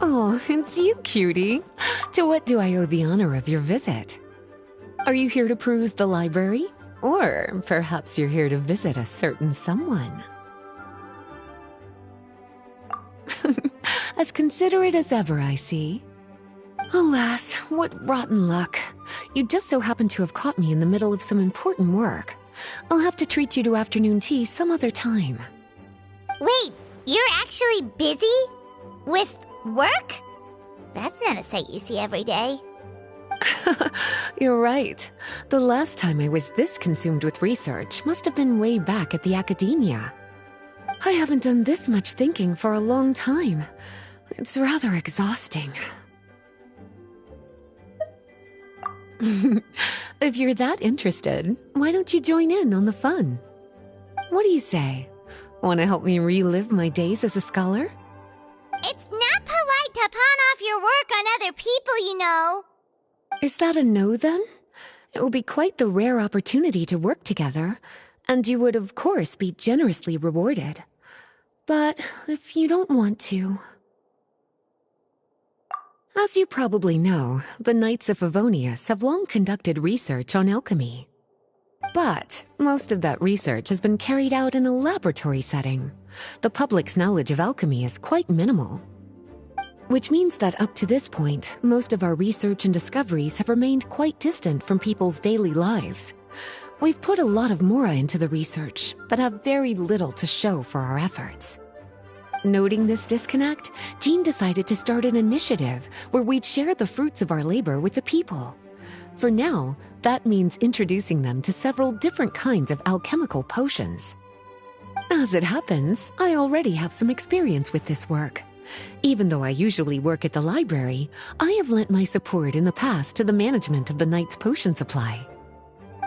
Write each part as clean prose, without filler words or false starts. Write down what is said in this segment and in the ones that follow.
Oh, it's you, cutie. To what do I owe the honor of your visit? Are you here to peruse the library? Or perhaps you're here to visit a certain someone? As considerate as ever, I see. Alas, what rotten luck. You just so happen to have caught me in the middle of some important work. I'll have to treat you to afternoon tea some other time. Wait, you're actually busy? With work? That's not a sight you see every day. You're right. The last time I was this consumed with research must have been way back at the academia. I haven't done this much thinking for a long time. It's rather exhausting. If you're that interested, why don't you join in on the fun? What do you say? Want to help me relive my days as a scholar? It's not polite to pawn off your work on other people, you know. Is that a no, then? It will be quite the rare opportunity to work together, and you would, of course, be generously rewarded. But if you don't want to... As you probably know, the Knights of Favonius have long conducted research on alchemy. But most of that research has been carried out in a laboratory setting. The public's knowledge of alchemy is quite minimal. Which means that up to this point, most of our research and discoveries have remained quite distant from people's daily lives. We've put a lot of mora into the research, but have very little to show for our efforts. Noting this disconnect, Jean decided to start an initiative where we'd share the fruits of our labor with the people. For now, that means introducing them to several different kinds of alchemical potions. As it happens, I already have some experience with this work. Even though I usually work at the library, I have lent my support in the past to the management of the Knight's potion supply.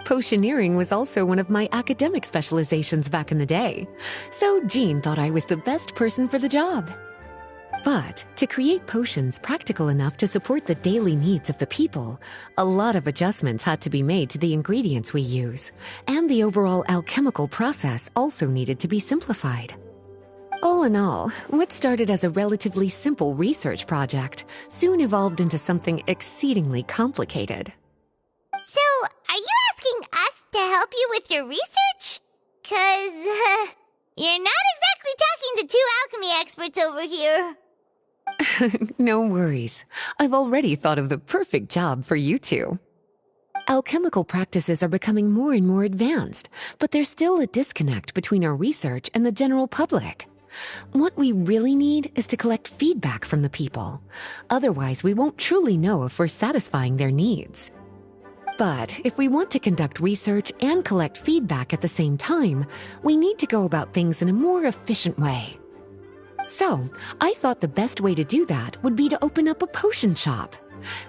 Potioneering was also one of my academic specializations back in the day, so Jean thought I was the best person for the job. But to create potions practical enough to support the daily needs of the people, a lot of adjustments had to be made to the ingredients we use, and the overall alchemical process also needed to be simplified. All in all, what started as a relatively simple research project soon evolved into something exceedingly complicated. So, are you asking us to help you with your research? 'Cause, you're not exactly talking to two alchemy experts over here. No worries. I've already thought of the perfect job for you two. Alchemical practices are becoming more and more advanced, but there's still a disconnect between our research and the general public. What we really need is to collect feedback from the people. Otherwise, we won't truly know if we're satisfying their needs. But if we want to conduct research and collect feedback at the same time, we need to go about things in a more efficient way. So, I thought the best way to do that would be to open up a potion shop.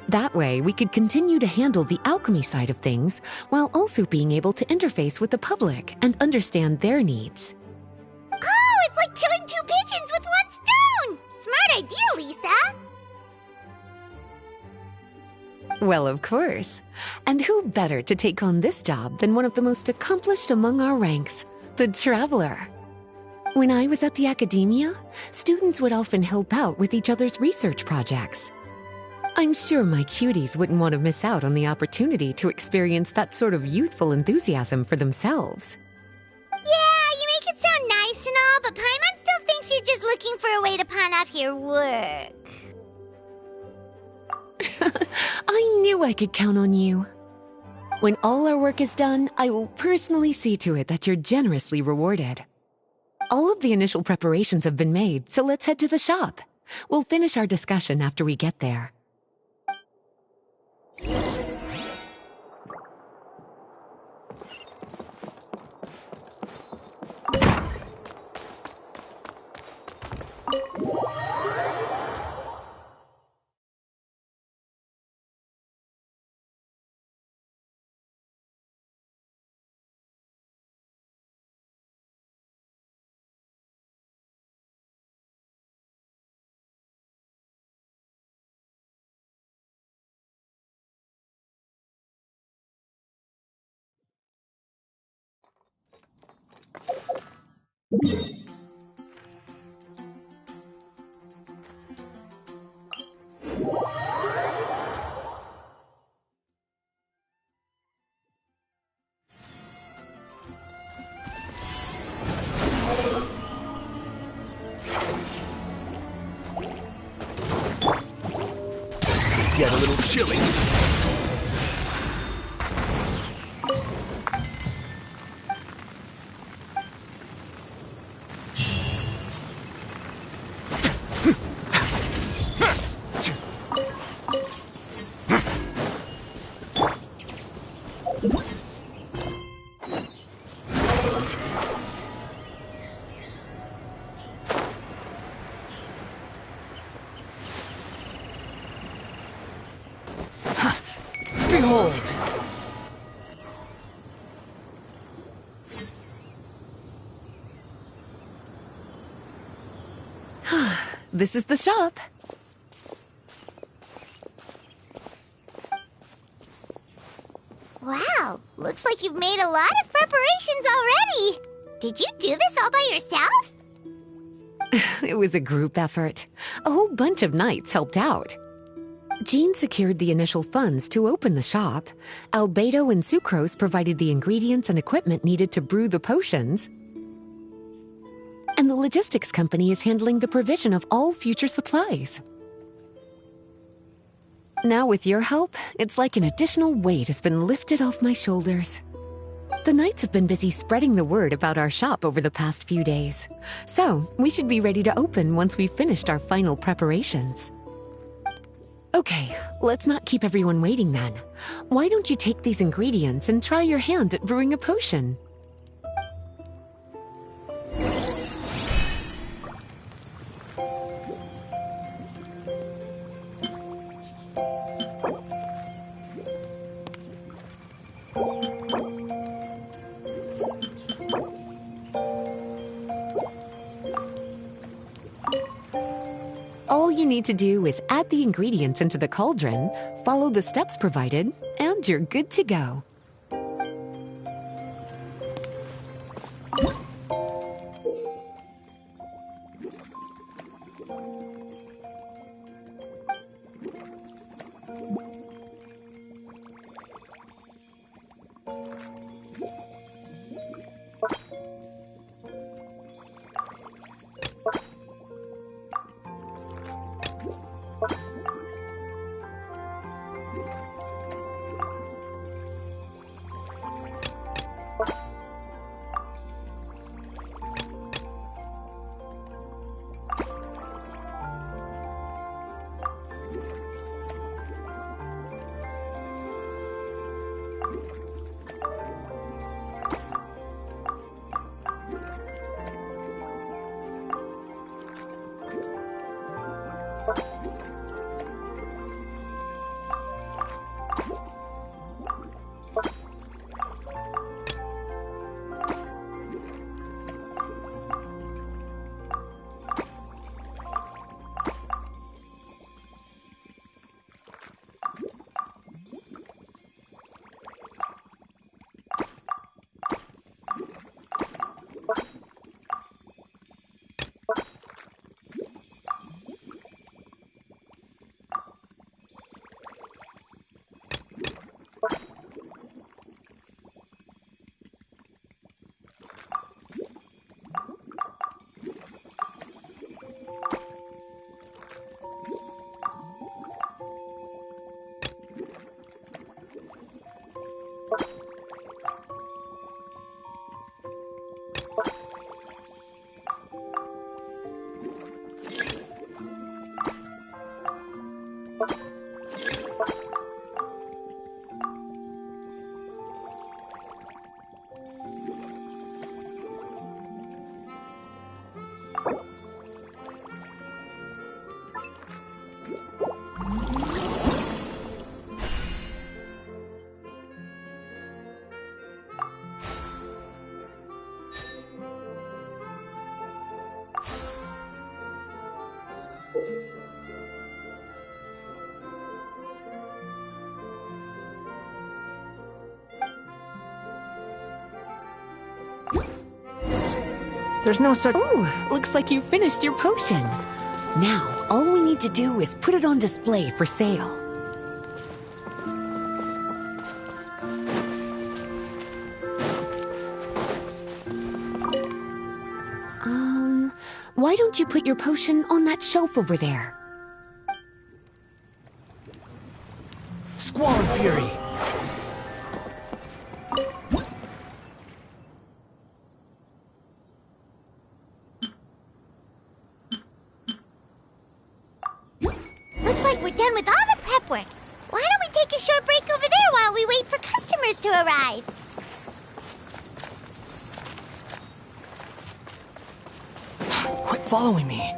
That way, we could continue to handle the alchemy side of things while also being able to interface with the public and understand their needs. Oh, it's like killing two pigeons with one stone! Smart idea, Lisa! Well, of course. And who better to take on this job than one of the most accomplished among our ranks, the Traveler? When I was at the academia, students would often help out with each other's research projects. I'm sure my cuties wouldn't want to miss out on the opportunity to experience that sort of youthful enthusiasm for themselves. Yeah, you make it sound nice and all, but Paimon still thinks you're just looking for a way to pawn off your work. I knew I could count on you. When all our work is done, I will personally see to it that you're generously rewarded. All of the initial preparations have been made, so let's head to the shop. We'll finish our discussion after we get there. Get a little chilly. Behold! This is the shop. Wow, looks like you've made a lot of preparations already. Did you do this all by yourself? It was a group effort. A whole bunch of knights helped out. Jean secured the initial funds to open the shop. Albedo and Sucrose provided the ingredients and equipment needed to brew the potions. And the logistics company is handling the provision of all future supplies. Now with your help, it's like an additional weight has been lifted off my shoulders. The knights have been busy spreading the word about our shop over the past few days. So, we should be ready to open once we've finished our final preparations. Okay, let's not keep everyone waiting then. Why don't you take these ingredients and try your hand at brewing a potion? All you need to do is add the ingredients into the cauldron, follow the steps provided, and you're good to go. There's no such... Ooh, looks like you finished your potion. Now, all we need to do is put it on display for sale. Why don't you put your potion on that shelf over there? Squall and Fury. Looks like we're done with all the prep work. Why don't we take a short break over there while we wait for customers to arrive? Quit following me.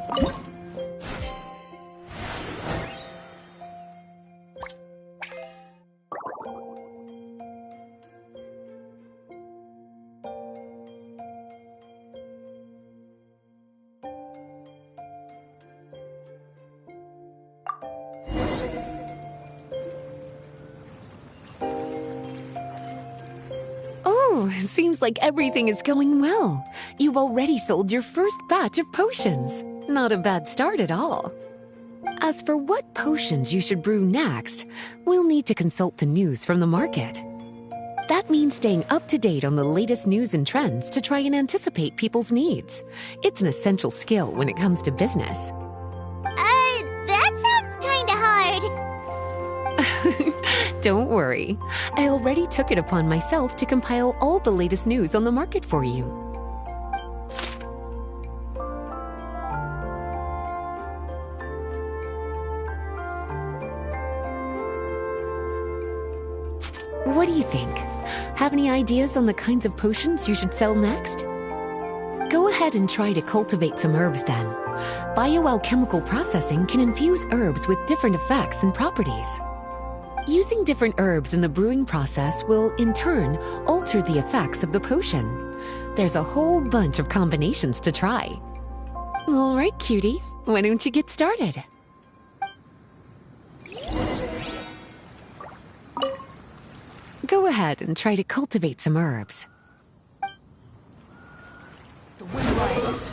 Oh, seems like everything is going well. You've already sold your first batch of potions. Not a bad start at all. As for what potions you should brew next, we'll need to consult the news from the market. That means staying up to date on the latest news and trends to try and anticipate people's needs. It's an essential skill when it comes to business. That sounds kinda hard. Don't worry. I already took it upon myself to compile all the latest news on the market for you. What do you think? Have any ideas on the kinds of potions you should sell next? Go ahead and try to cultivate some herbs then. Bioalchemical processing can infuse herbs with different effects and properties. Using different herbs in the brewing process will, in turn, alter the effects of the potion. There's a whole bunch of combinations to try. All right, cutie, why don't you get started? Go ahead and try to cultivate some herbs. The wind rises.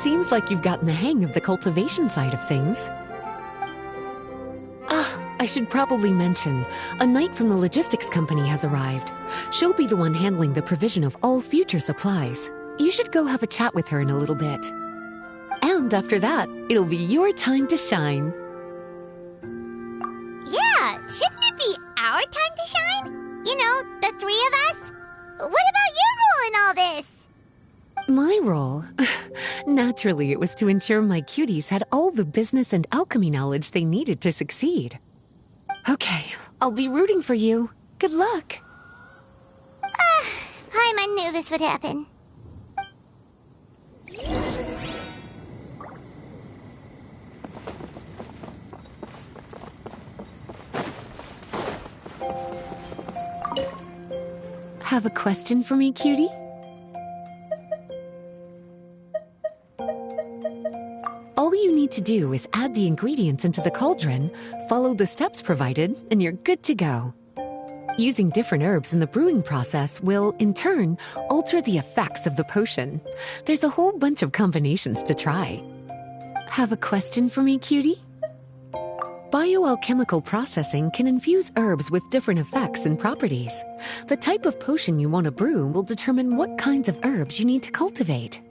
Seems like you've gotten the hang of the cultivation side of things. I should probably mention, a knight from the logistics company has arrived. She'll be the one handling the provision of all future supplies. You should go have a chat with her in a little bit. And after that, it'll be your time to shine. Yeah, shouldn't it be our time to shine? You know, the three of us? What about your role in all this? My role? Naturally, it was to ensure my cuties had all the business and alchemy knowledge they needed to succeed. Okay, I'll be rooting for you. Good luck. Paimon knew this would happen. Have a question for me, cutie? All you need to do is add the ingredients into the cauldron, follow the steps provided, and you're good to go. Using different herbs in the brewing process will, in turn, alter the effects of the potion. There's a whole bunch of combinations to try. Have a question for me, cutie? Bioalchemical processing can infuse herbs with different effects and properties. The type of potion you want to brew will determine what kinds of herbs you need to cultivate.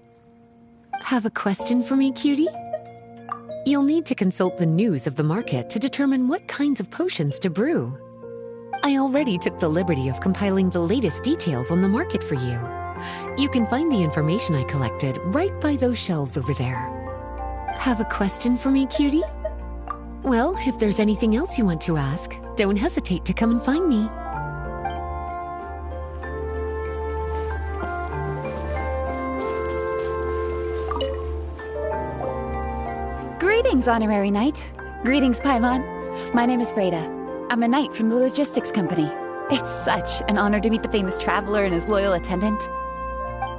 Have a question for me, cutie? You'll need to consult the news of the market to determine what kinds of potions to brew. I already took the liberty of compiling the latest details on the market for you. You can find the information I collected right by those shelves over there. Have a question for me, cutie? Well, if there's anything else you want to ask, don't hesitate to come and find me. Greetings, Honorary Knight. Greetings, Paimon. My name is Freda. I'm a knight from the logistics company. It's such an honor to meet the famous traveler and his loyal attendant.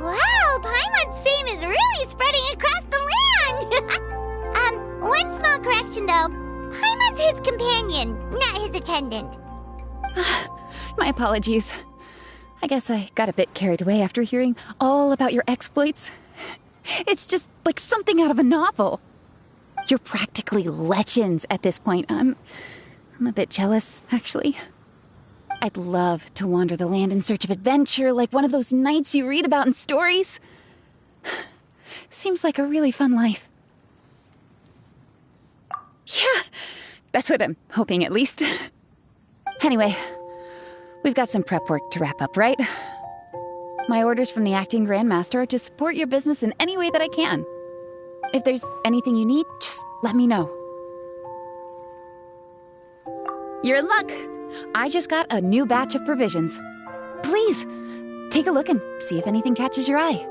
Wow, Paimon's fame is really spreading across the land! One small correction though. Paimon's his companion, not his attendant. My apologies. I guess I got a bit carried away after hearing all about your exploits. It's just like something out of a novel. You're practically legends at this point. I'm a bit jealous, actually. I'd love to wander the land in search of adventure like one of those knights you read about in stories. Seems like a really fun life. Yeah, that's what I'm hoping at least. Anyway, we've got some prep work to wrap up, right? My orders from the acting Grandmaster are to support your business in any way that I can. If there's anything you need, just let me know. You're in luck. I just got a new batch of provisions. Please, take a look and see if anything catches your eye.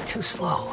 Too slow.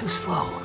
Too slow.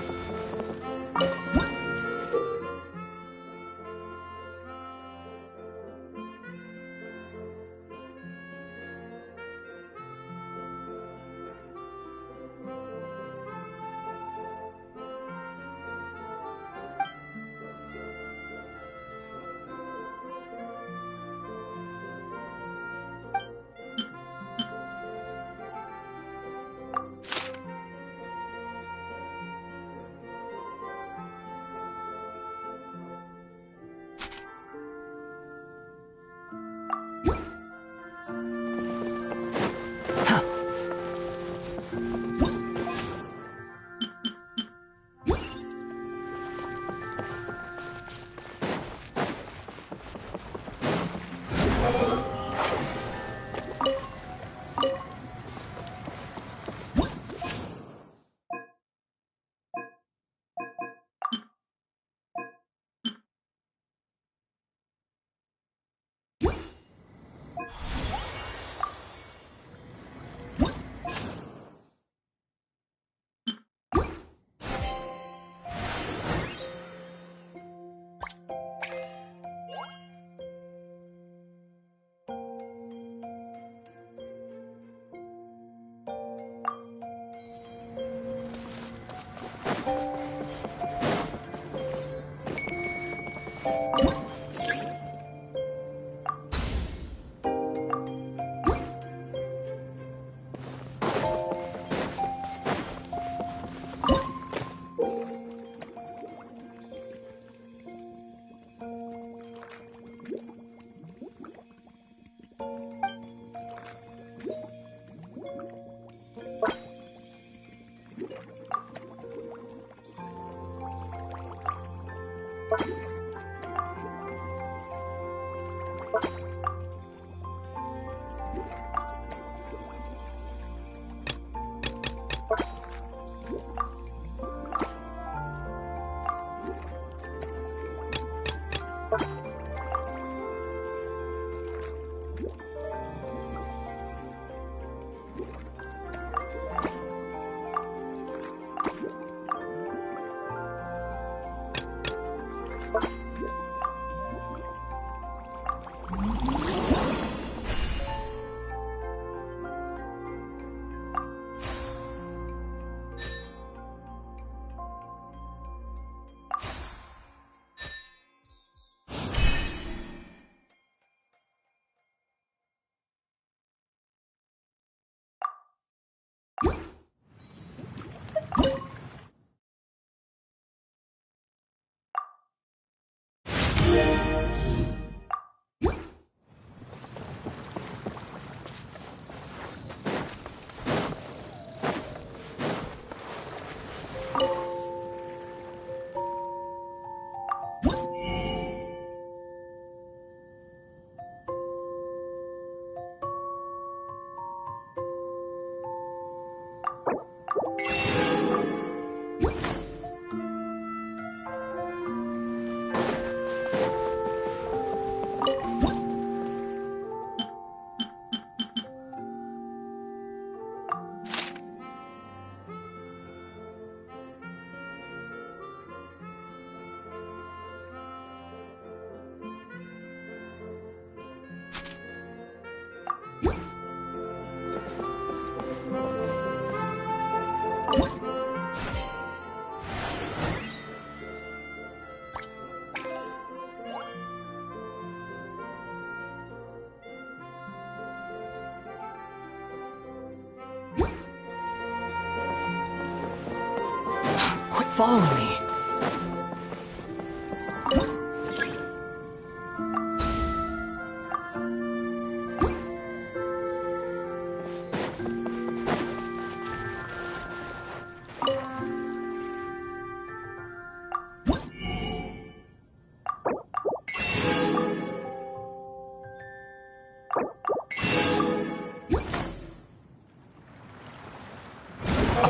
Following me.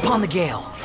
upon the gale.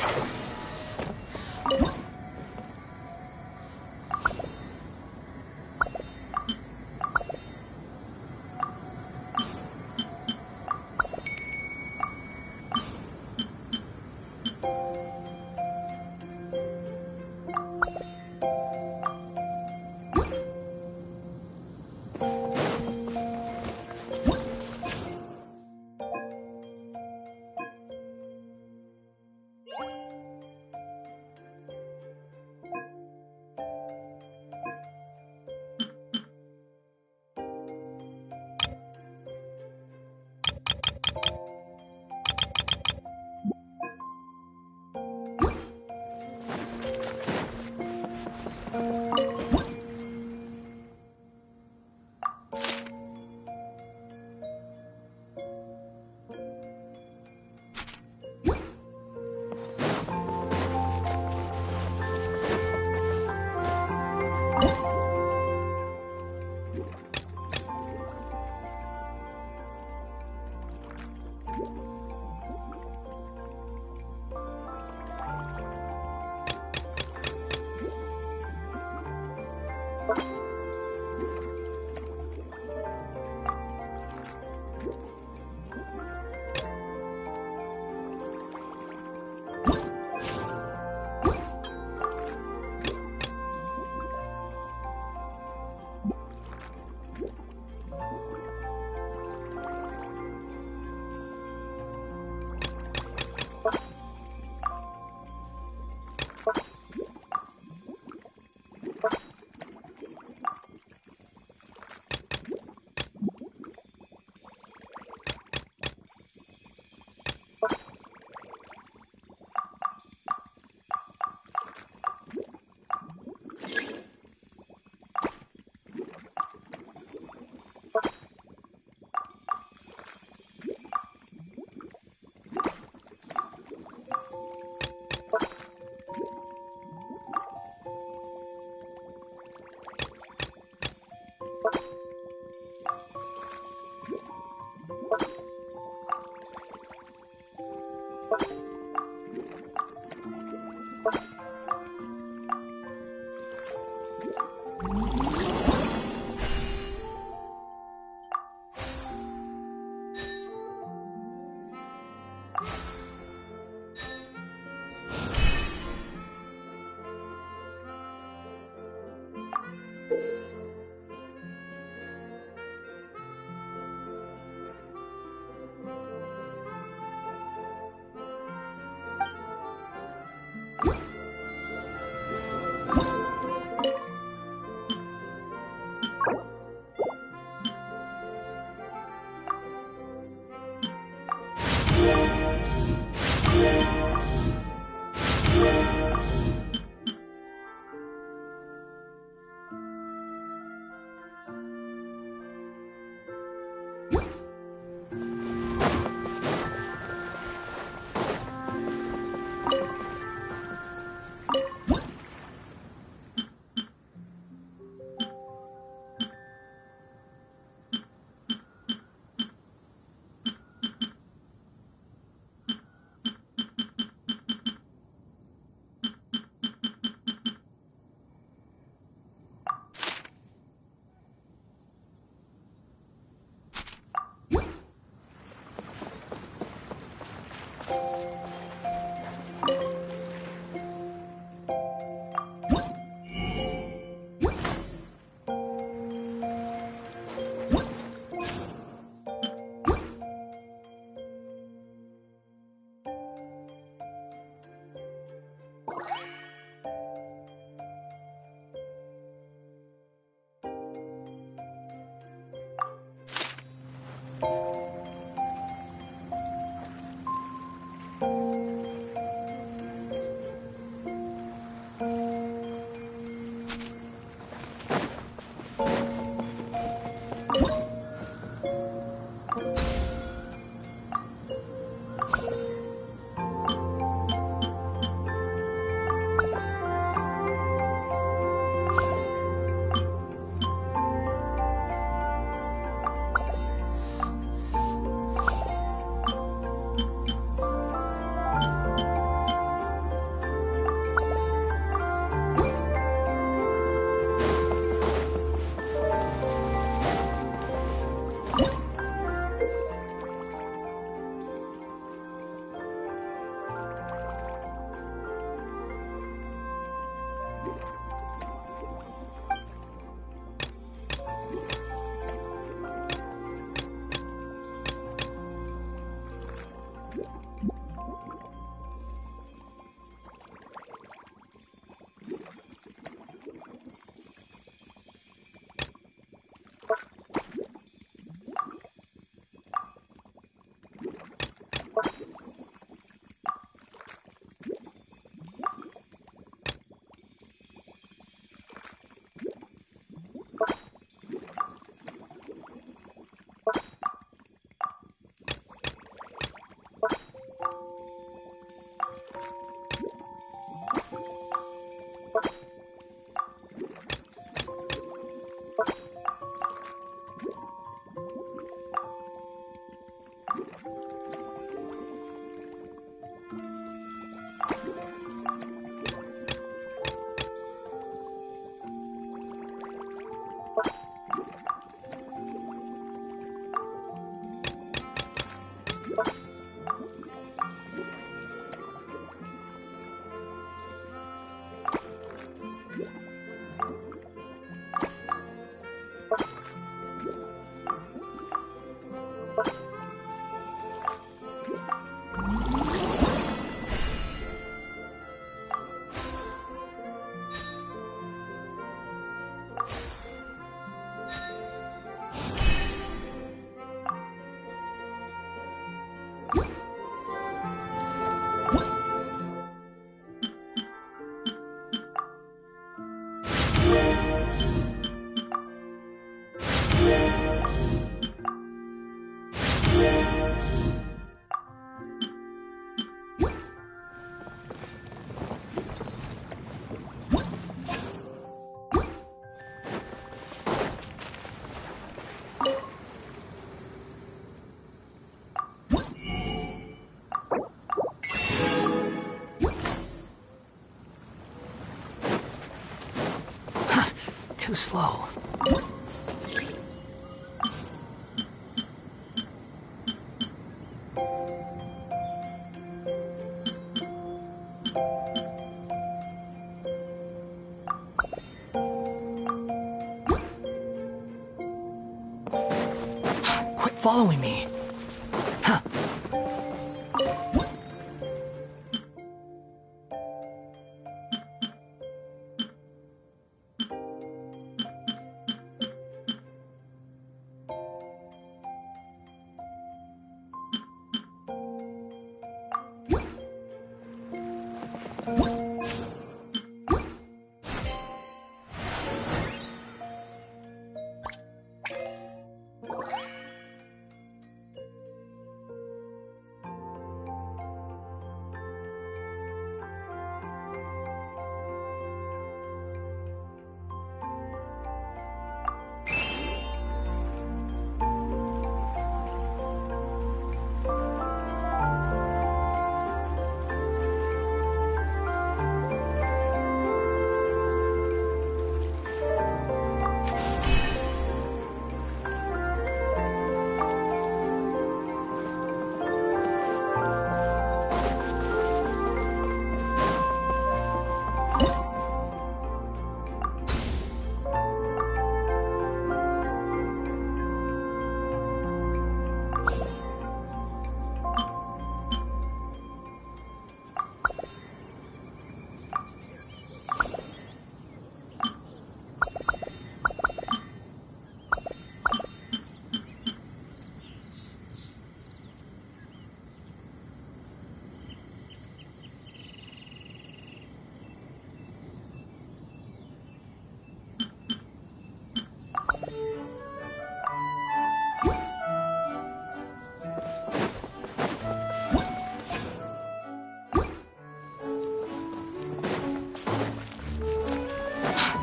Too slow. Quit following me. Huh.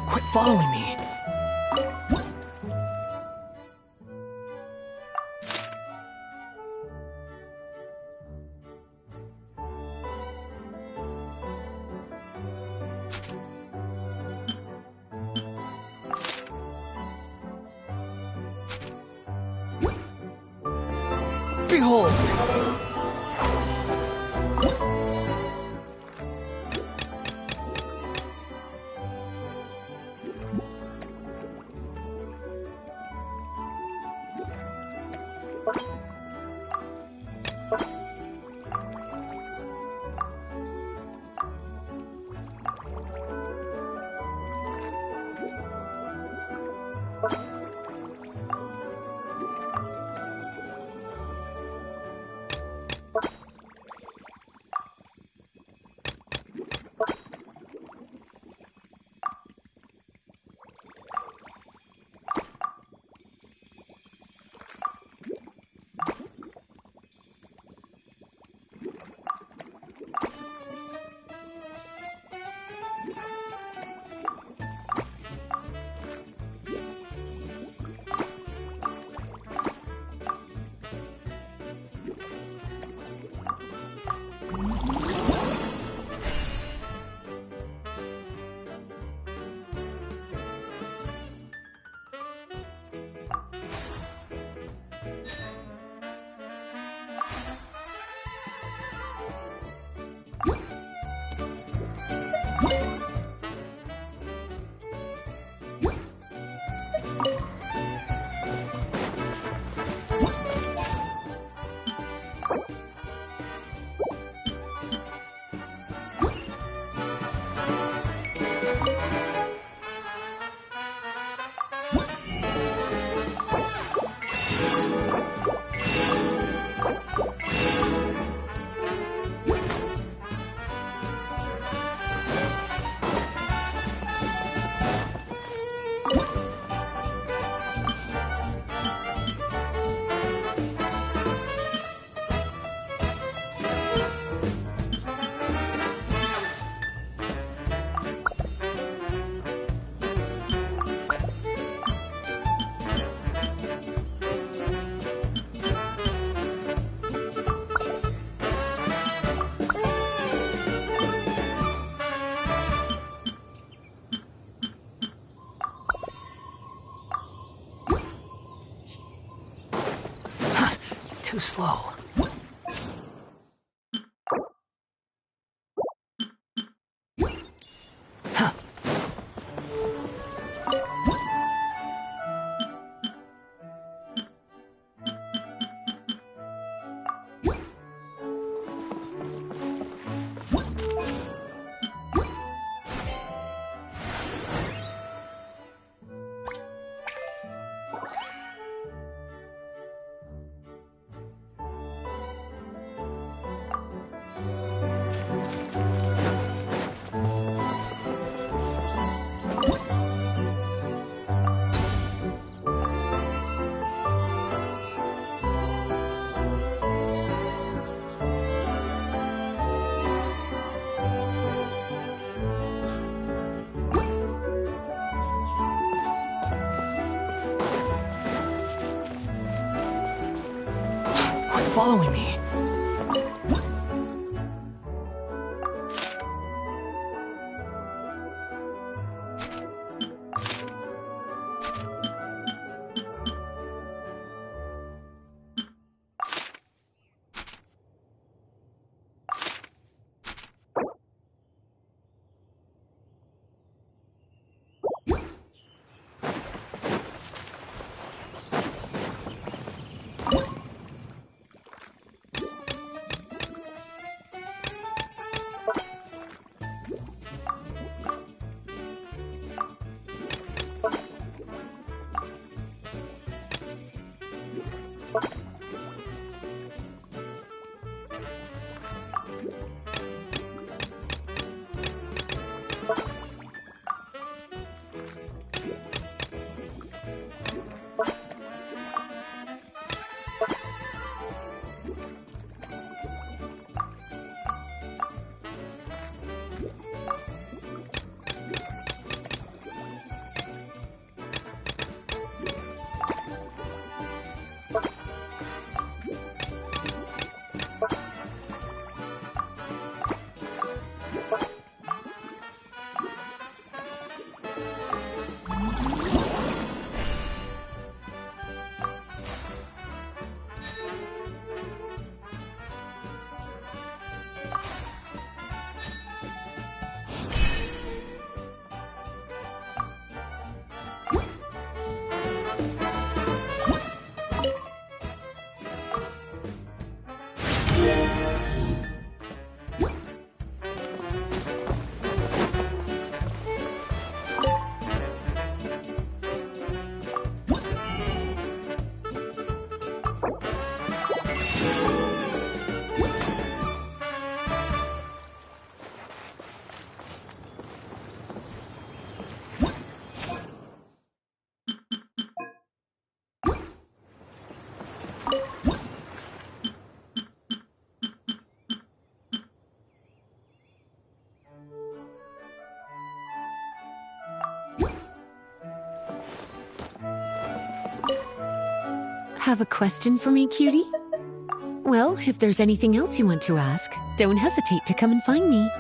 Quit following me. Behold! Too slow. Huh. Quit following me. Have a question for me, cutie? Well, if there's anything else you want to ask, don't hesitate to come and find me.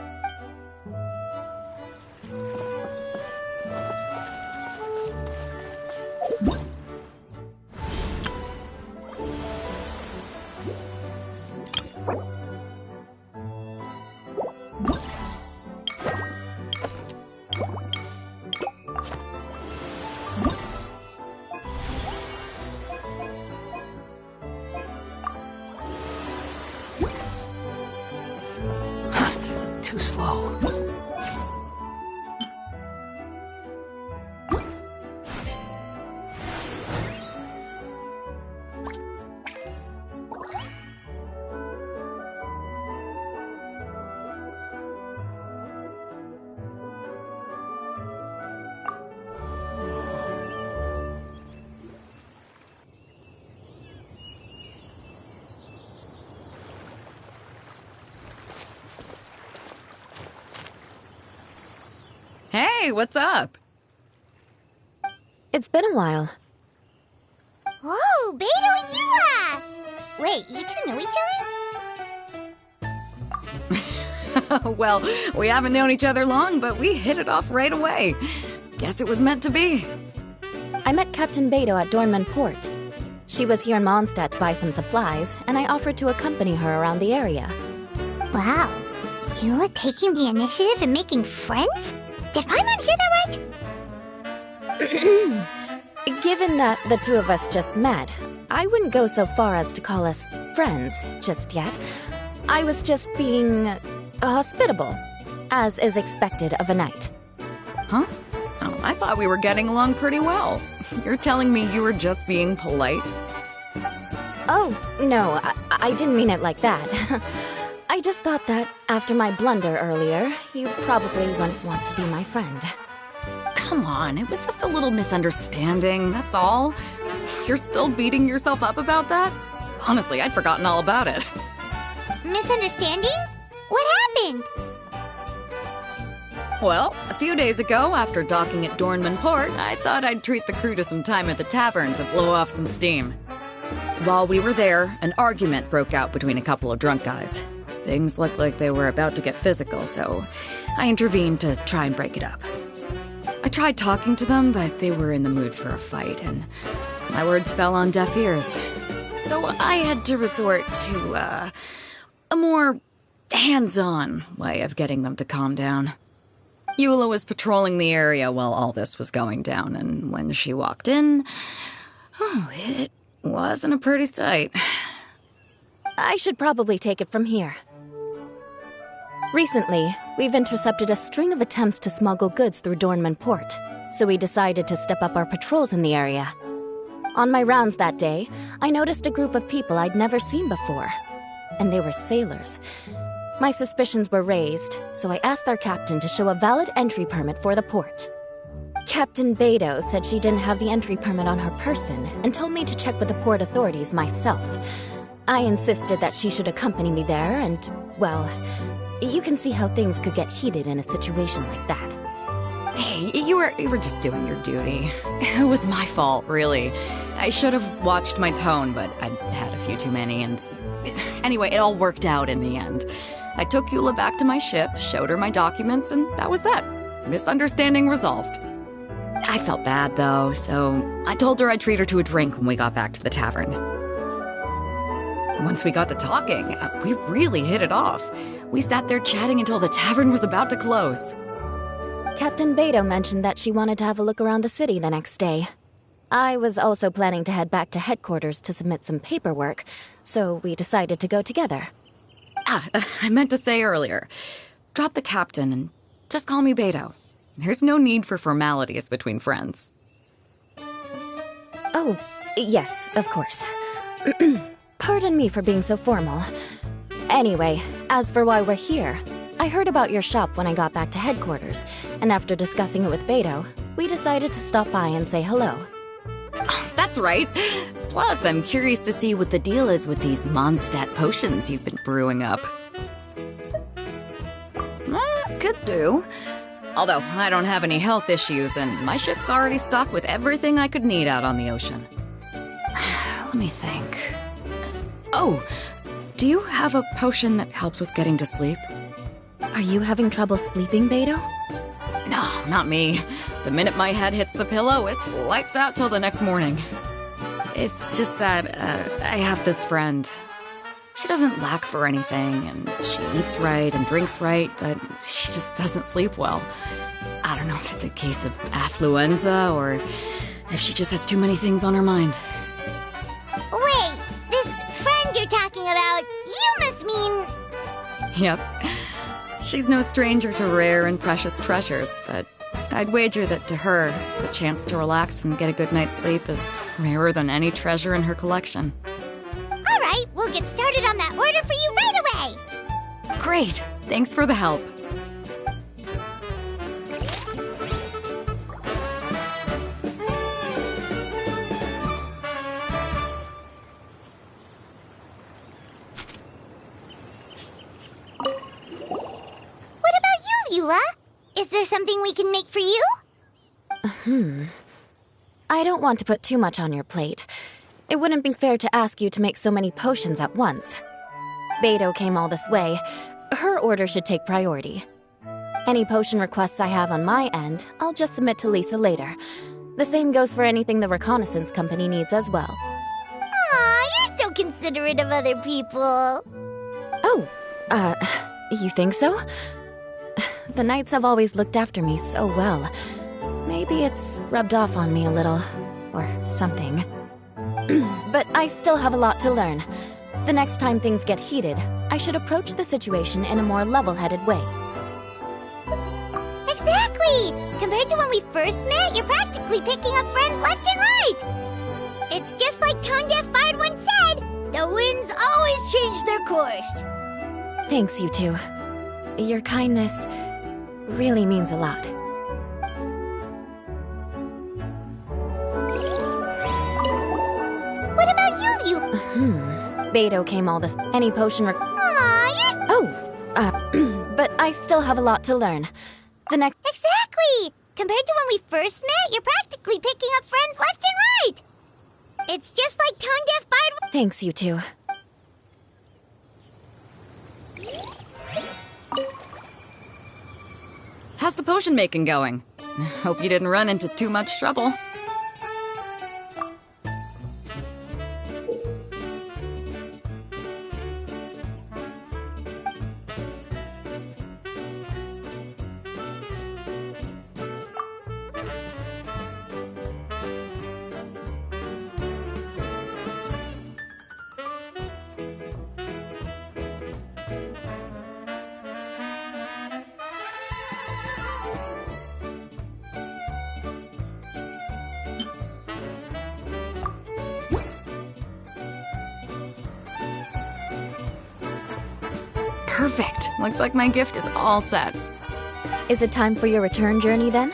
Too slow. Hey, what's up? It's been a while. Whoa, Beto and Yula! Wait, you two know each other? Well, we haven't known each other long, but we hit it off right away. Guess it was meant to be. I met Captain Beto at Dornman Port. She was here in Mondstadt to buy some supplies, and I offered to accompany her around the area. Wow. Eula taking the initiative and making friends? Did Paimon hear that right? Given that the two of us just met, I wouldn't go so far as to call us friends just yet. I was just being hospitable, as is expected of a knight. Huh? Oh, I thought we were getting along pretty well. You're telling me you were just being polite? Oh, no, I didn't mean it like that. I just thought that after my blunder earlier, you probably wouldn't want to be my friend. Come on, it was just a little misunderstanding, that's all. You're still beating yourself up about that? Honestly, I'd forgotten all about it. Misunderstanding? What happened? Well, a few days ago, after docking at Dornman Port, I thought I'd treat the crew to some time at the tavern to blow off some steam. While we were there, an argument broke out between a couple of drunk guys. Things looked like they were about to get physical, so I intervened to try and break it up. I tried talking to them, but they were in the mood for a fight, and my words fell on deaf ears. So I had to resort to, a more hands-on way of getting them to calm down. Eula was patrolling the area while all this was going down, and when she walked in, it wasn't a pretty sight. I should probably take it from here. Recently, we've intercepted a string of attempts to smuggle goods through Dornman Port, so we decided to step up our patrols in the area. On my rounds that day, I noticed a group of people I'd never seen before, and they were sailors. My suspicions were raised, so I asked our captain to show a valid entry permit for the port. Captain Beidou said she didn't have the entry permit on her person and told me to check with the port authorities myself. I insisted that she should accompany me there and, well, you can see how things could get heated in a situation like that. Hey, you were just doing your duty. It was my fault, really. I should have watched my tone, but I'd had a few too many, and anyway, it all worked out in the end. I took Eula back to my ship, showed her my documents, and that was that. Misunderstanding resolved. I felt bad, though, so I told her I'd treat her to a drink when we got back to the tavern. Once we got to talking, we really hit it off. We sat there chatting until the tavern was about to close. Captain Beidou mentioned that she wanted to have a look around the city the next day. I was also planning to head back to headquarters to submit some paperwork, so we decided to go together. I meant to say earlier, drop the captain and just call me Beidou. There's no need for formalities between friends. Oh, yes, of course. Pardon me for being so formal. Anyway, as for why we're here, I heard about your shop when I got back to headquarters, and after discussing it with Beidou, we decided to stop by and say hello. Oh, that's right. Plus, I'm curious to see what the deal is with these Mondstadt potions you've been brewing up. Could do. Although, I don't have any health issues, and my ship's already stocked with everything I could need out on the ocean. Let me think. Oh, do you have a potion that helps with getting to sleep? Are you having trouble sleeping, Beidou? No, not me. The minute my head hits the pillow, it's lights out till the next morning. It's just that, I have this friend. She doesn't lack for anything, and she eats right and drinks right, but she just doesn't sleep well. I don't know if it's a case of affluenza, or if she just has too many things on her mind. Wait, this friend you're talking about, you must mean... Yep. She's no stranger to rare and precious treasures, but I'd wager that to her, the chance to relax and get a good night's sleep is rarer than any treasure in her collection. All right, we'll get started on that order for you right away. Great! Thanks for the help. What about you, Eula? Is there something we can make for you? I don't want to put too much on your plate. It wouldn't be fair to ask you to make so many potions at once. Beidou came all this way. Her order should take priority. Any potion requests I have on my end, I'll just submit to Lisa later. The same goes for anything the reconnaissance company needs as well. so considerate of other people. Oh, you think so? The knights have always looked after me so well. Maybe it's rubbed off on me a little, or something. But I still have a lot to learn. The next time things get heated, I should approach the situation in a more level-headed way. Exactly! Compared to when we first met, you're practically picking up friends left and right! It's just like Tone Deaf Bard once said, the winds always change their course. Thanks, you two. Your kindness really means a lot. What about you? Beto came all this. Any potion Aw, you're... Oh, but I still have a lot to learn. The next... Exactly! Compared to when we first met, you're practically picking up friends left and right! It's just like Tone Deaf Bard... Thanks, you two. How's the potion making going? Hope you didn't run into too much trouble. Perfect. Looks like my gift is all set. Is it time for your return journey then?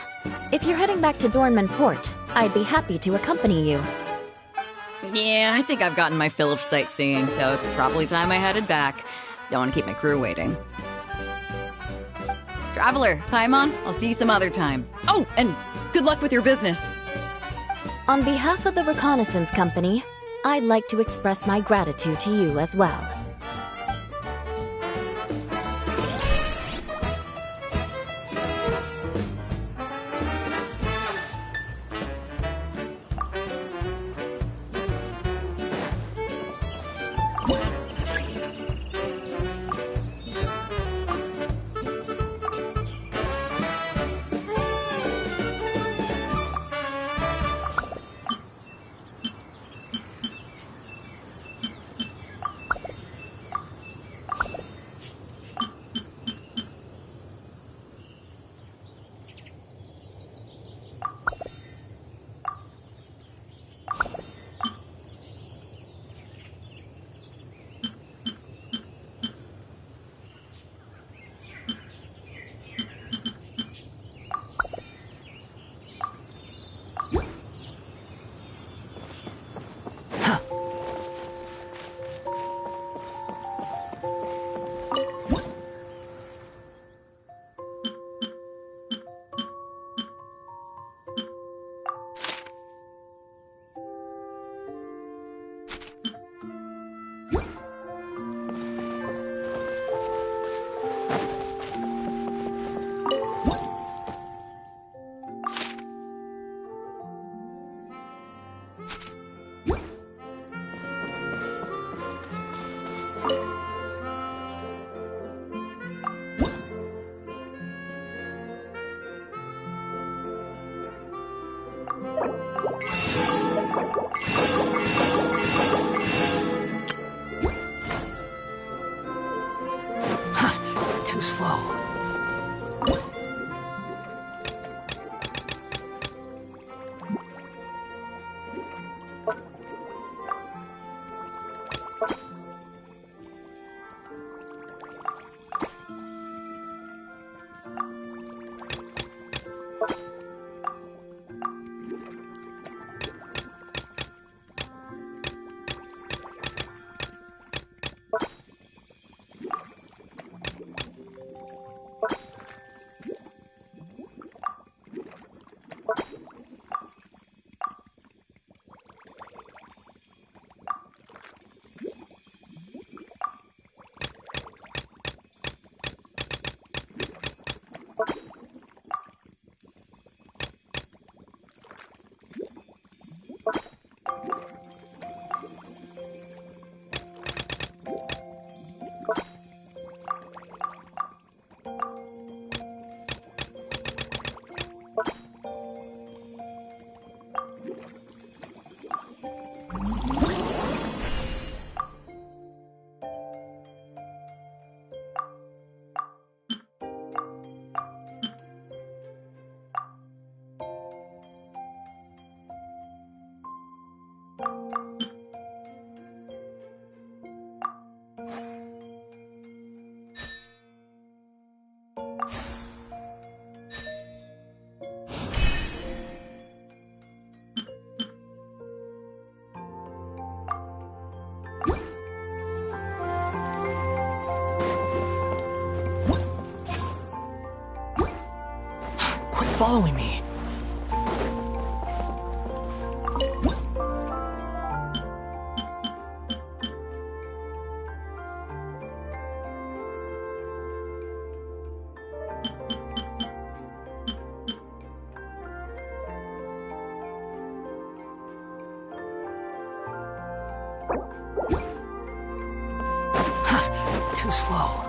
If you're heading back to Dornman Port, I'd be happy to accompany you. Yeah, I think I've gotten my fill of sightseeing, so it's probably time I headed back. Don't want to keep my crew waiting. Traveler, Paimon, I'll see you some other time. Oh, and good luck with your business. On behalf of the Reconnaissance Company, I'd like to express my gratitude to you as well. Quit following me. Too slow.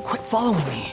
Quit following me.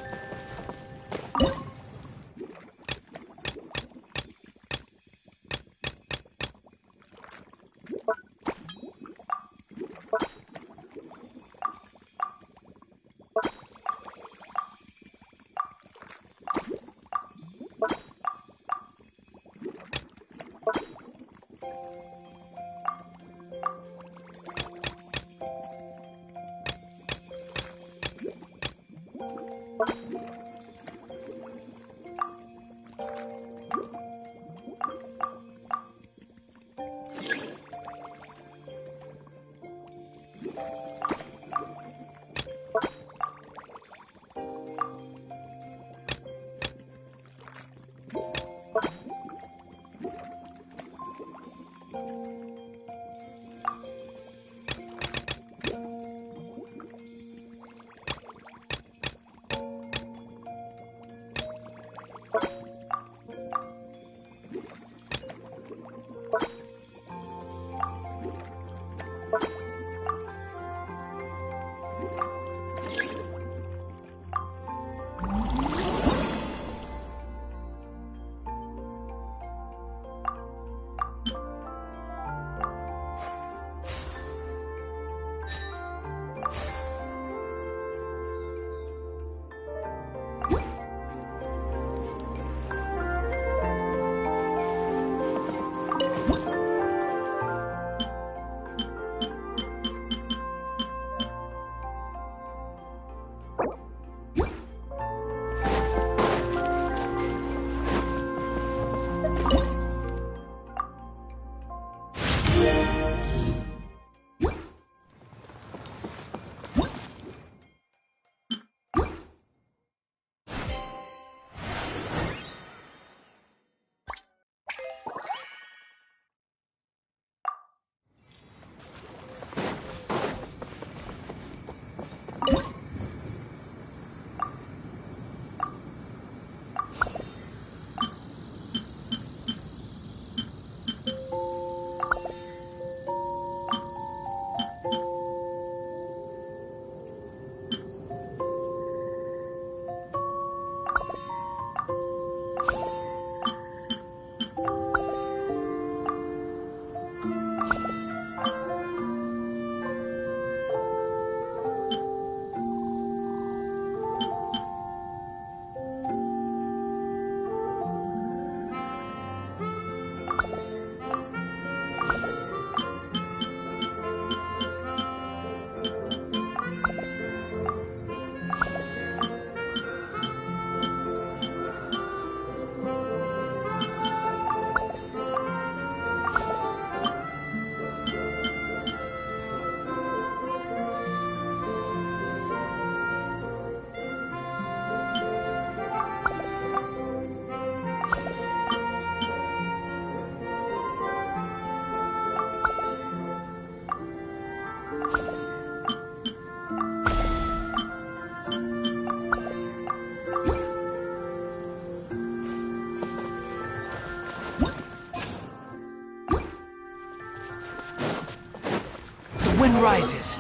curtain rises.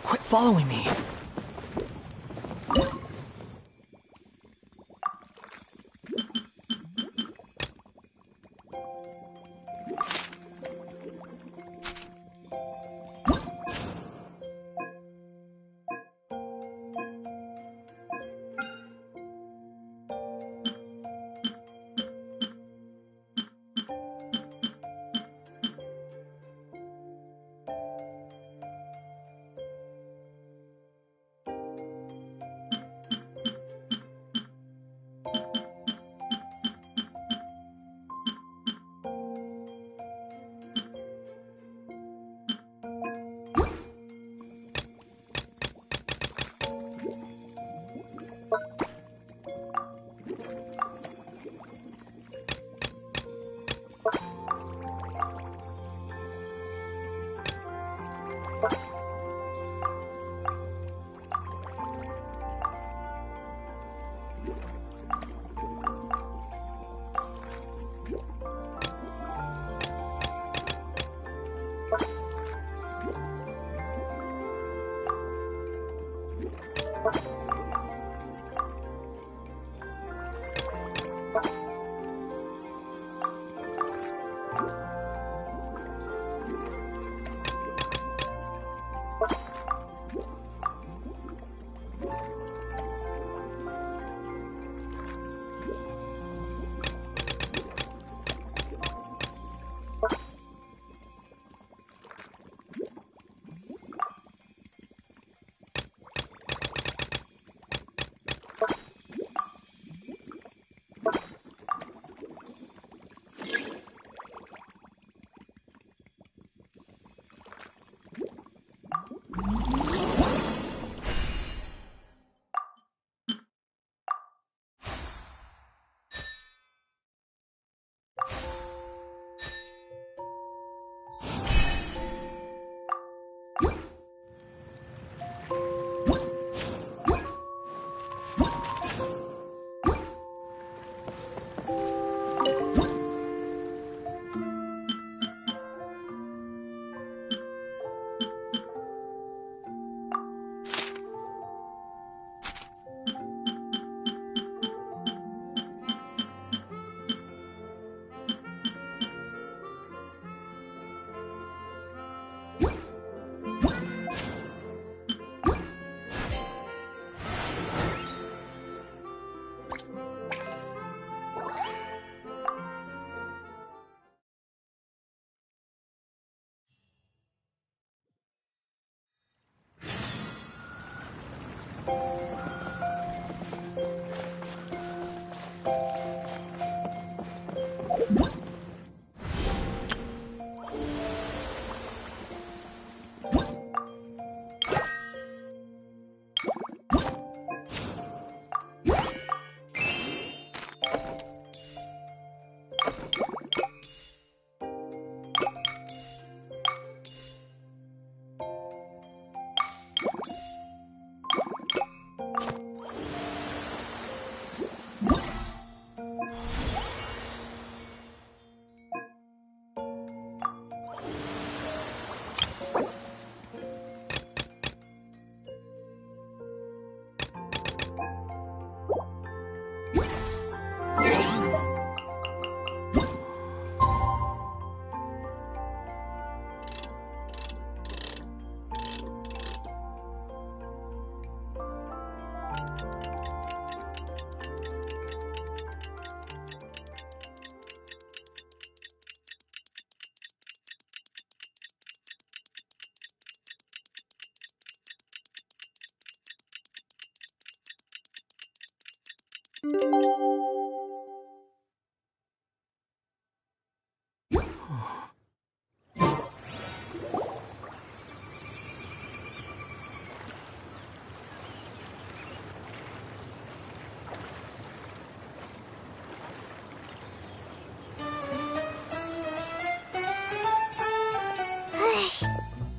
Quit following me.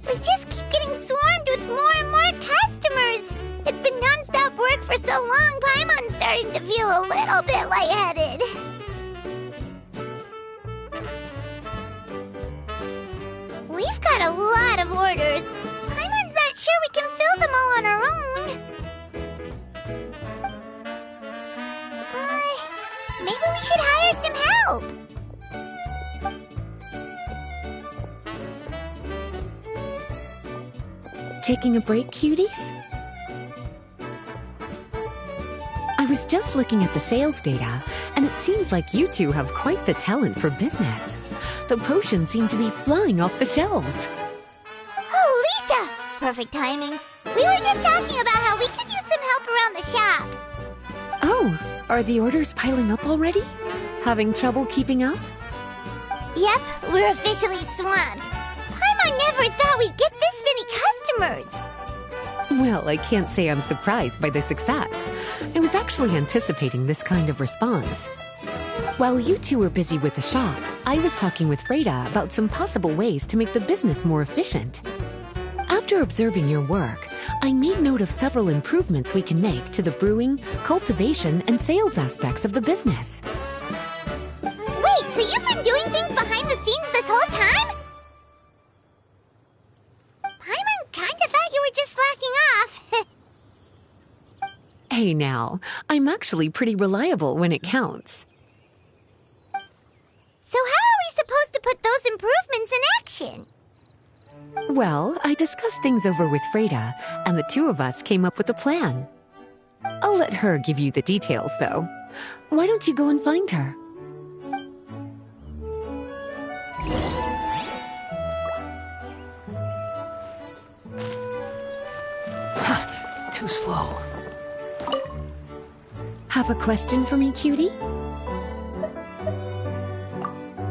We just keep lightheaded. We've got a lot of orders. Paimon's not sure we can fill them all on our own. Maybe we should hire some help. Taking a break, cuties? I was just looking at the sales data, and it seems like you two have quite the talent for business. The potions seem to be flying off the shelves. Oh, Lisa! Perfect timing. We were just talking about how we could use some help around the shop. Oh, are the orders piling up already? Having trouble keeping up? Yep, we're officially swamped. Paimon never thought we'd get this many customers. Well, I can't say I'm surprised by the success. I was actually anticipating this kind of response. While you two were busy with the shop, I was talking with Freda about some possible ways to make the business more efficient. After observing your work, I made note of several improvements we can make to the brewing, cultivation, and sales aspects of the business. Wait, so you've been doing things behind the scenes this whole time? Paimon kinda thought you were just slacking off. Hey now, I'm actually pretty reliable when it counts. So how are we supposed to put those improvements in action? Well, I discussed things over with Freda, and the two of us came up with a plan. I'll let her give you the details, though. Why don't you go and find her? Too slow. Have a question for me, cutie?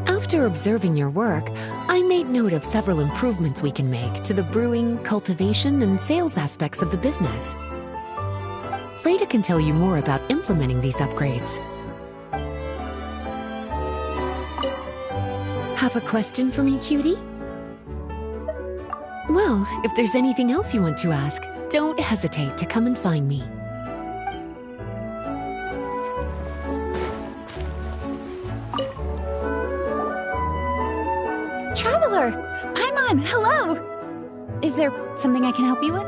After observing your work, I made note of several improvements we can make to the brewing, cultivation, and sales aspects of the business. Freda can tell you more about implementing these upgrades. Have a question for me, cutie? Well, if there's anything else you want to ask, don't hesitate to come and find me. Traveler! Paimon, hello! Is there something I can help you with?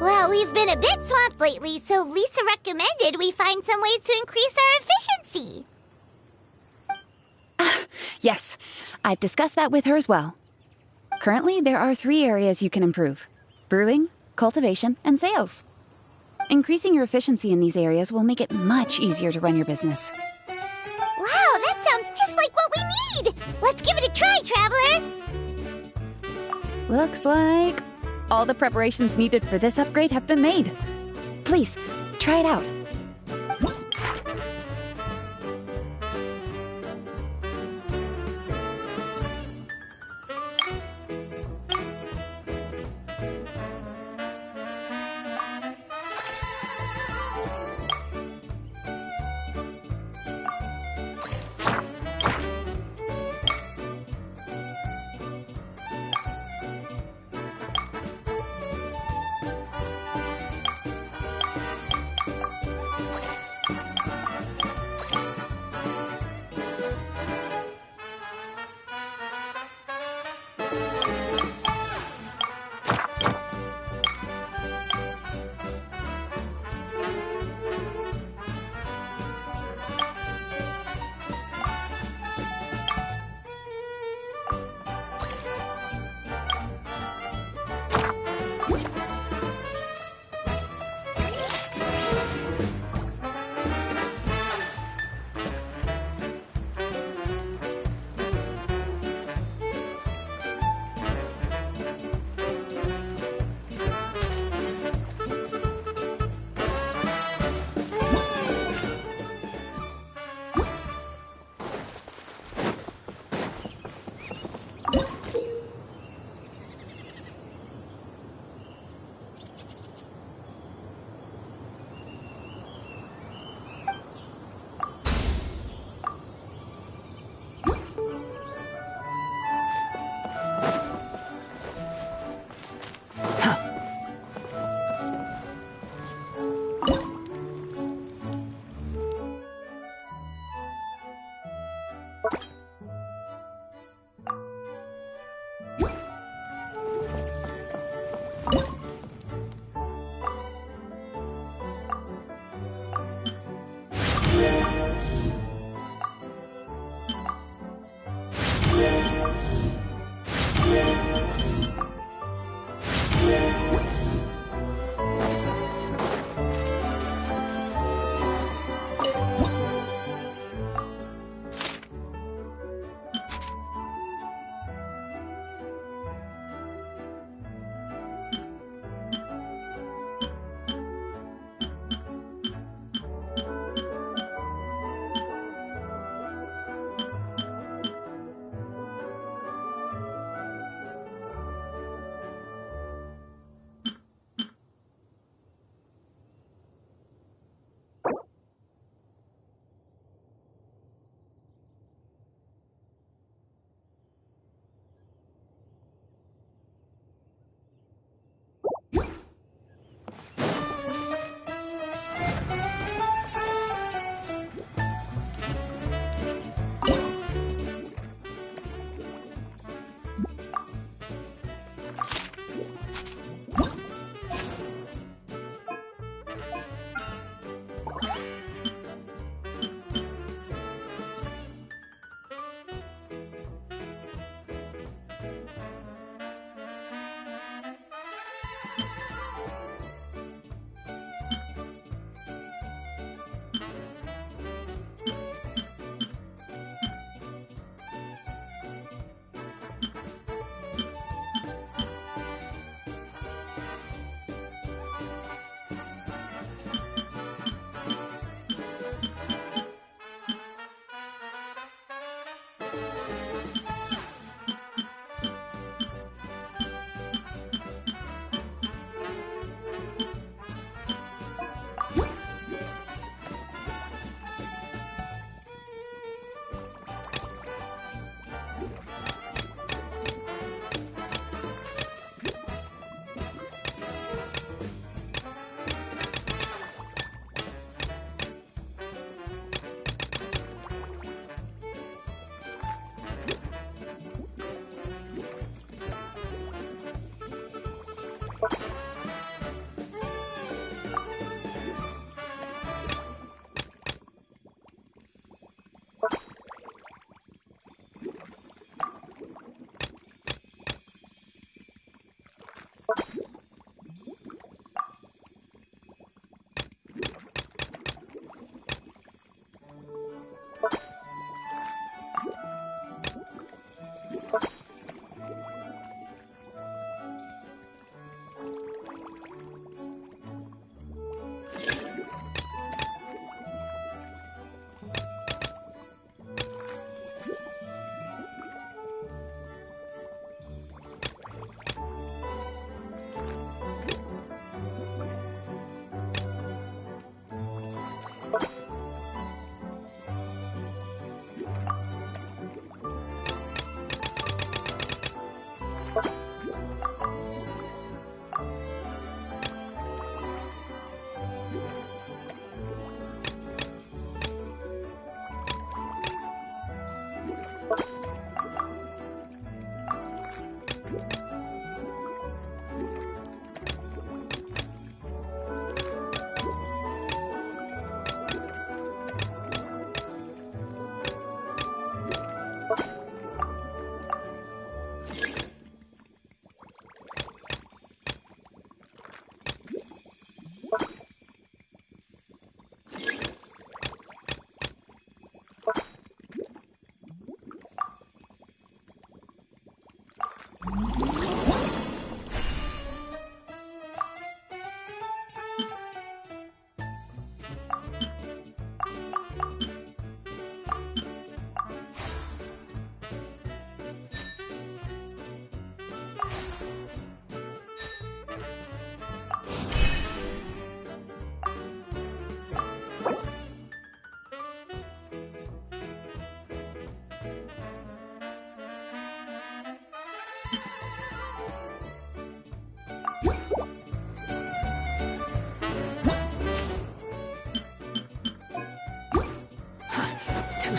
Well, we've been a bit swamped lately, so Lisa recommended we find some ways to increase our efficiency. Yes, I've discussed that with her as well. Currently, there are 3 areas you can improve: brewing, cultivation, and sales. Increasing your efficiency in these areas will make it much easier to run your business. Wow, that sounds just like what we need! Let's give it a try, Traveler! Looks like all the preparations needed for this upgrade have been made. Please, try it out.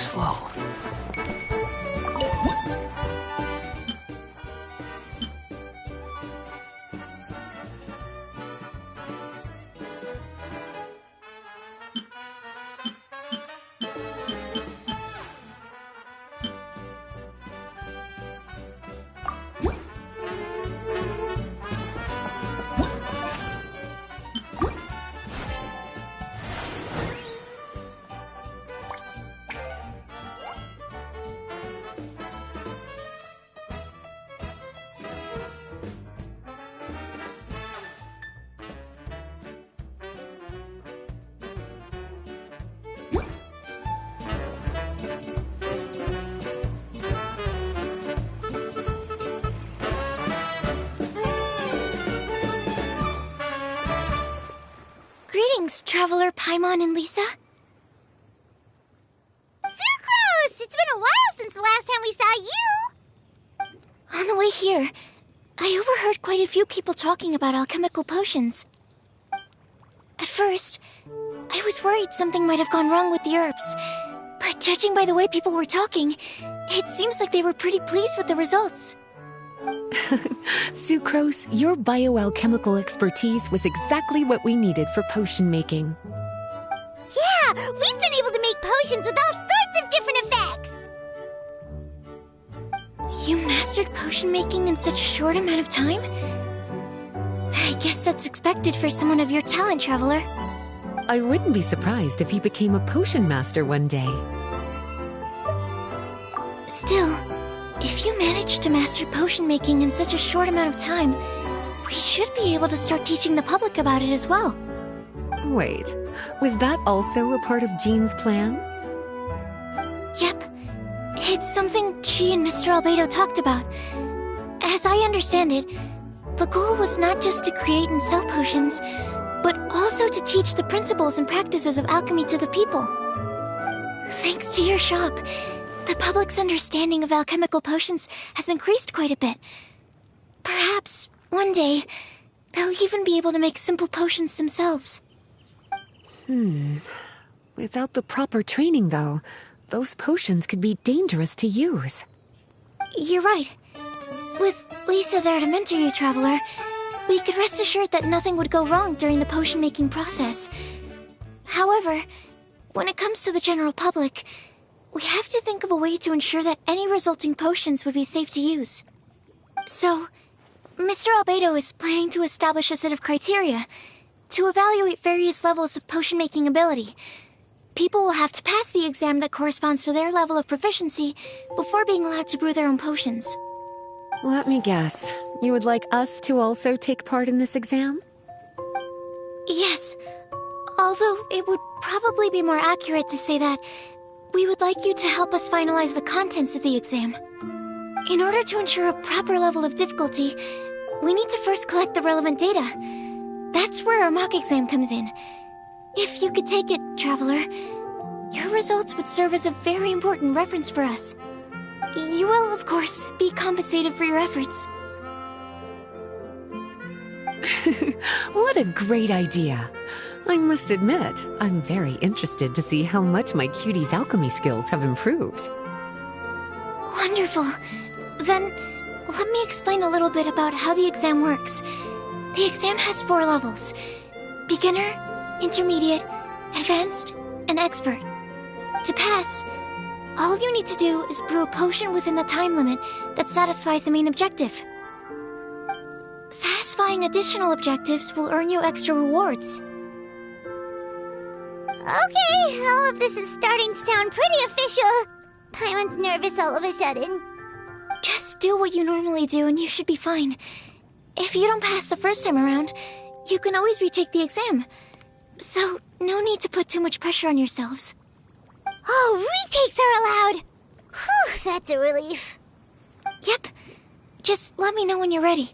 slow. Greetings, Traveler Paimon and Lisa. Sucrose! It's been a while since the last time we saw you! On the way here, I overheard quite a few people talking about alchemical potions. At first, I was worried something might have gone wrong with the herbs, but judging by the way people were talking, it seems like they were pretty pleased with the results. Sucrose, your bioalchemical expertise was exactly what we needed for potion making. Yeah, we've been able to make potions with all sorts of different effects! You mastered potion making in such a short amount of time? I guess that's expected for someone of your talent, Traveler. I wouldn't be surprised if he became a potion master one day. Still, if you managed to master potion making in such a short amount of time, we should be able to start teaching the public about it as well. Wait, was that also a part of Jean's plan? Yep. It's something she and Mr. Albedo talked about. As I understand it, the goal was not just to create and sell potions, but also to teach the principles and practices of alchemy to the people. Thanks to your shop, the public's understanding of alchemical potions has increased quite a bit. Perhaps, one day, they'll even be able to make simple potions themselves. Without the proper training, though, those potions could be dangerous to use. You're right. With Lisa there to mentor you, Traveler, we could rest assured that nothing would go wrong during the potion-making process. However, when it comes to the general public, we have to think of a way to ensure that any resulting potions would be safe to use. So, Mr. Albedo is planning to establish a set of criteria to evaluate various levels of potion-making ability. People will have to pass the exam that corresponds to their level of proficiency before being allowed to brew their own potions. Let me guess. You would like us to also take part in this exam? Yes, although it would probably be more accurate to say that we would like you to help us finalize the contents of the exam. In order to ensure a proper level of difficulty, we need to first collect the relevant data. That's where our mock exam comes in. If you could take it, Traveler, your results would serve as a very important reference for us. You will, of course, be compensated for your efforts. What a great idea! I must admit, I'm very interested to see how much my cutie's alchemy skills have improved. Wonderful. Then, let me explain a little bit about how the exam works. The exam has 4 levels: beginner, intermediate, advanced, and expert. To pass, all you need to do is brew a potion within the time limit that satisfies the main objective. Satisfying additional objectives will earn you extra rewards. Okay, all of this is starting to sound pretty official. Paimon's nervous all of a sudden. Just do what you normally do and you should be fine. If you don't pass the first time around, you can always retake the exam. So, no need to put too much pressure on yourselves. Oh, retakes are allowed! Whew, that's a relief. Yep. Just let me know when you're ready.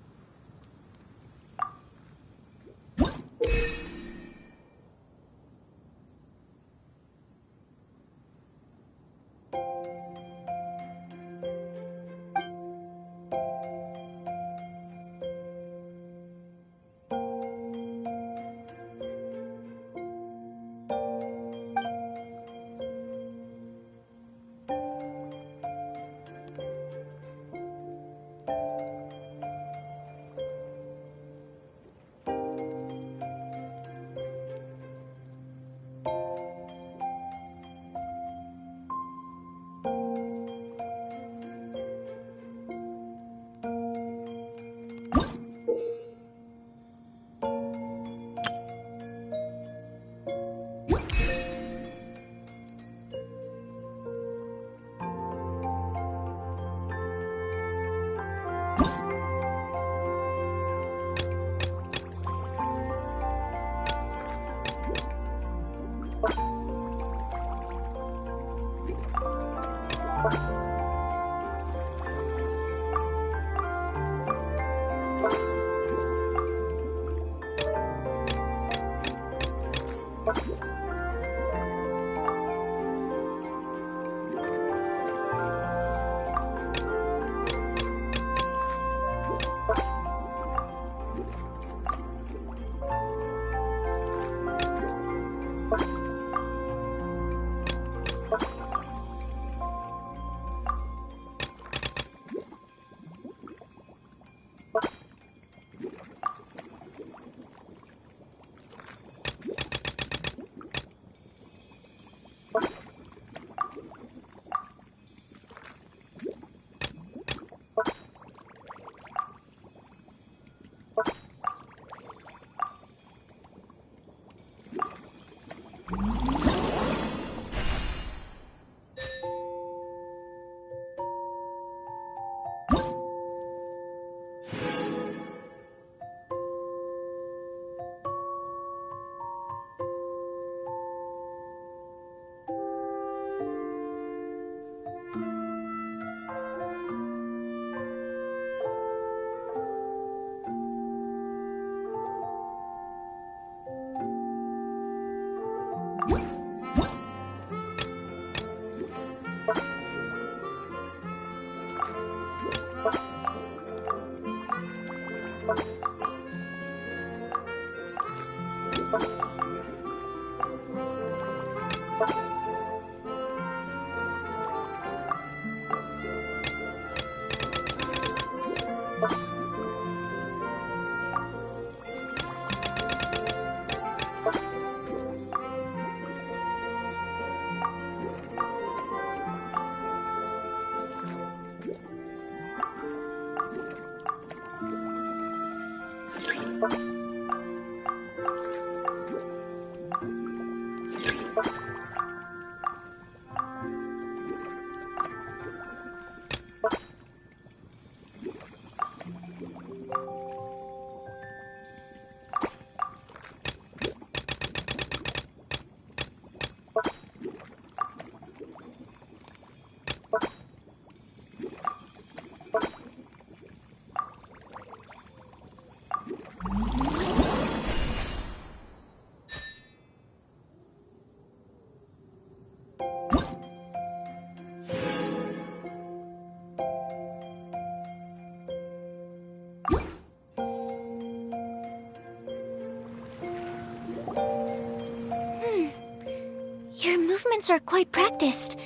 Your movements are quite practiced,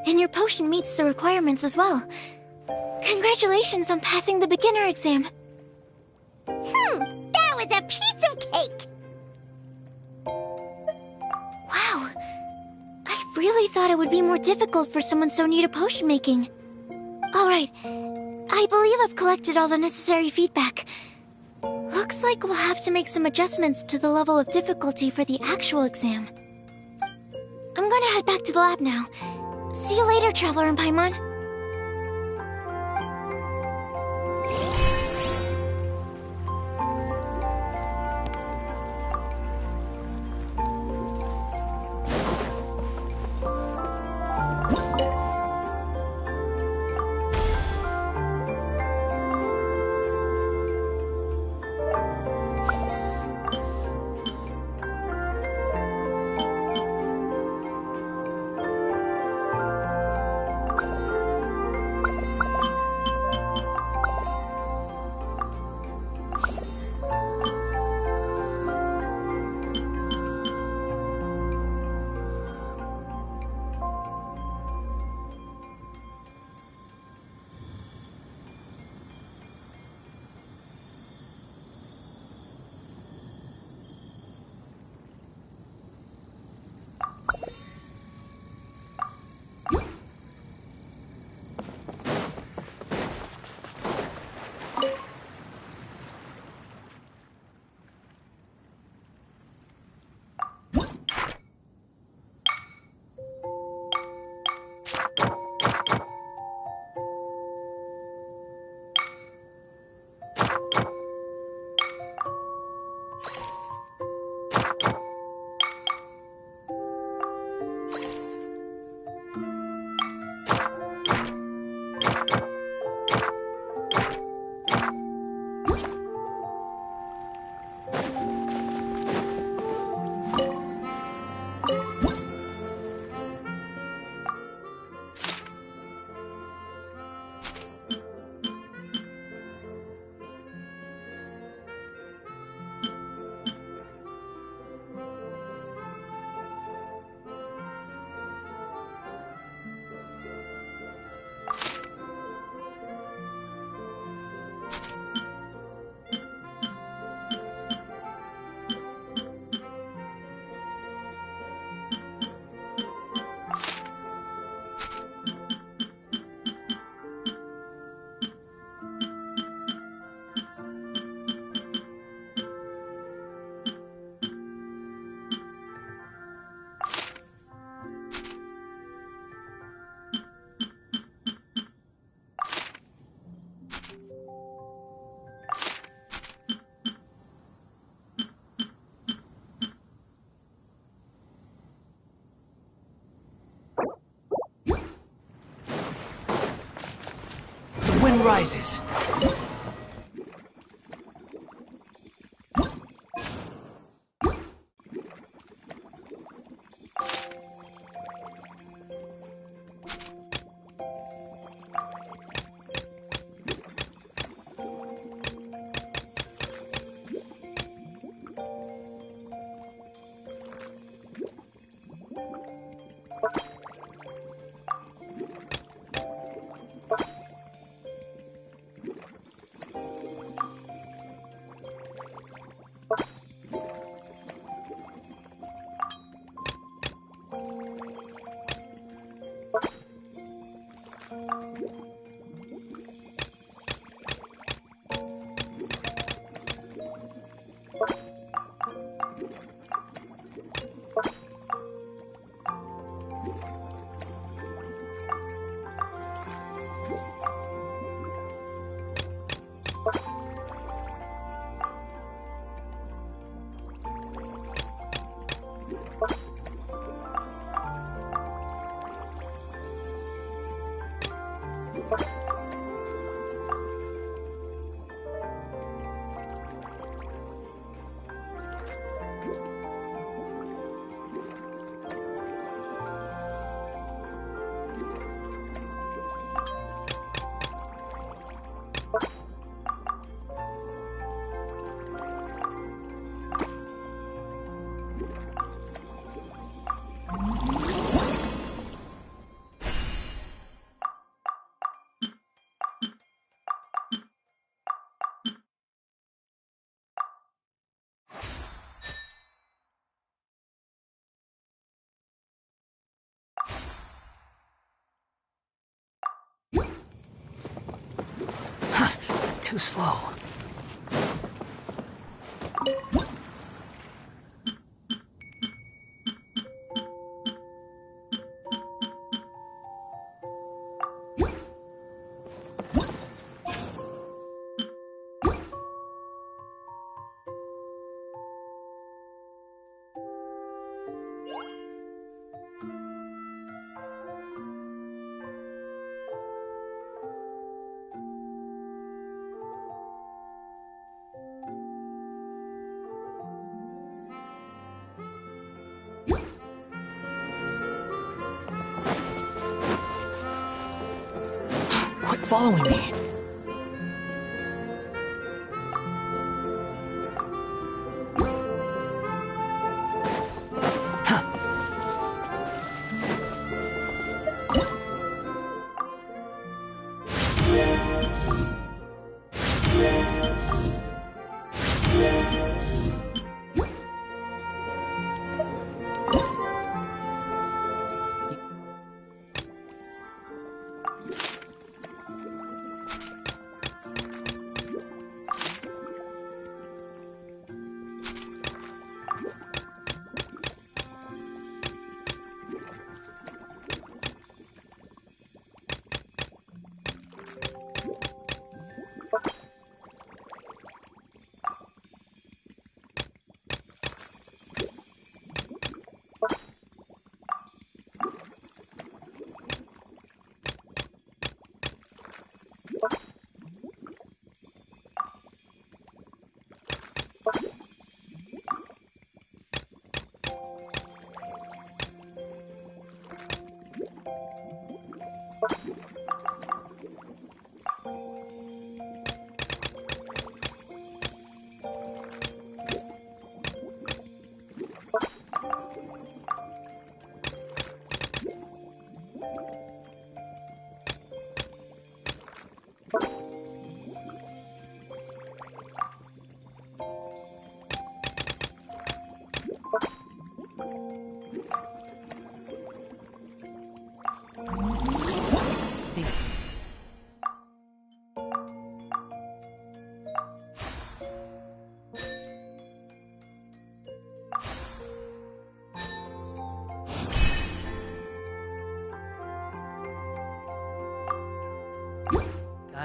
and your potion meets the requirements as well. Congratulations on passing the beginner exam. That was a piece of cake! Wow. I really thought it would be more difficult for someone so new to potion making. Alright, I believe I've collected all the necessary feedback. Looks like we'll have to make some adjustments to the level of difficulty for the actual exam. I'm going to head back to the lab now. See you later, Traveler and Paimon. wind rises. Too slow. Quit following me.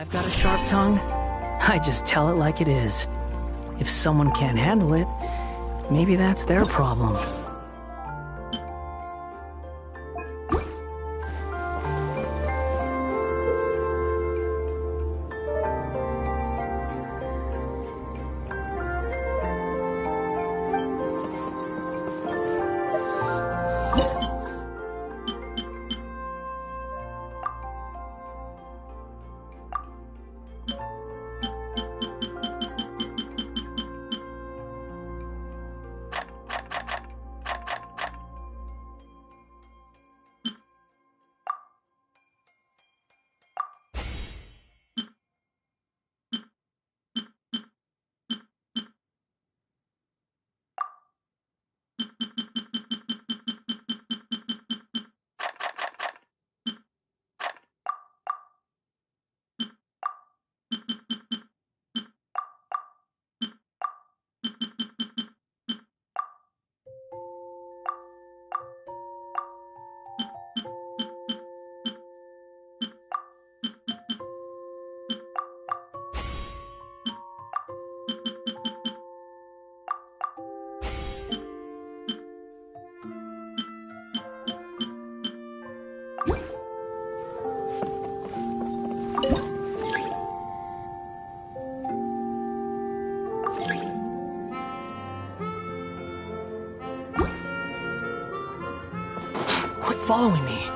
I've got a sharp tongue. I just tell it like it is. If someone can't handle it, maybe that's their problem. Quit following me.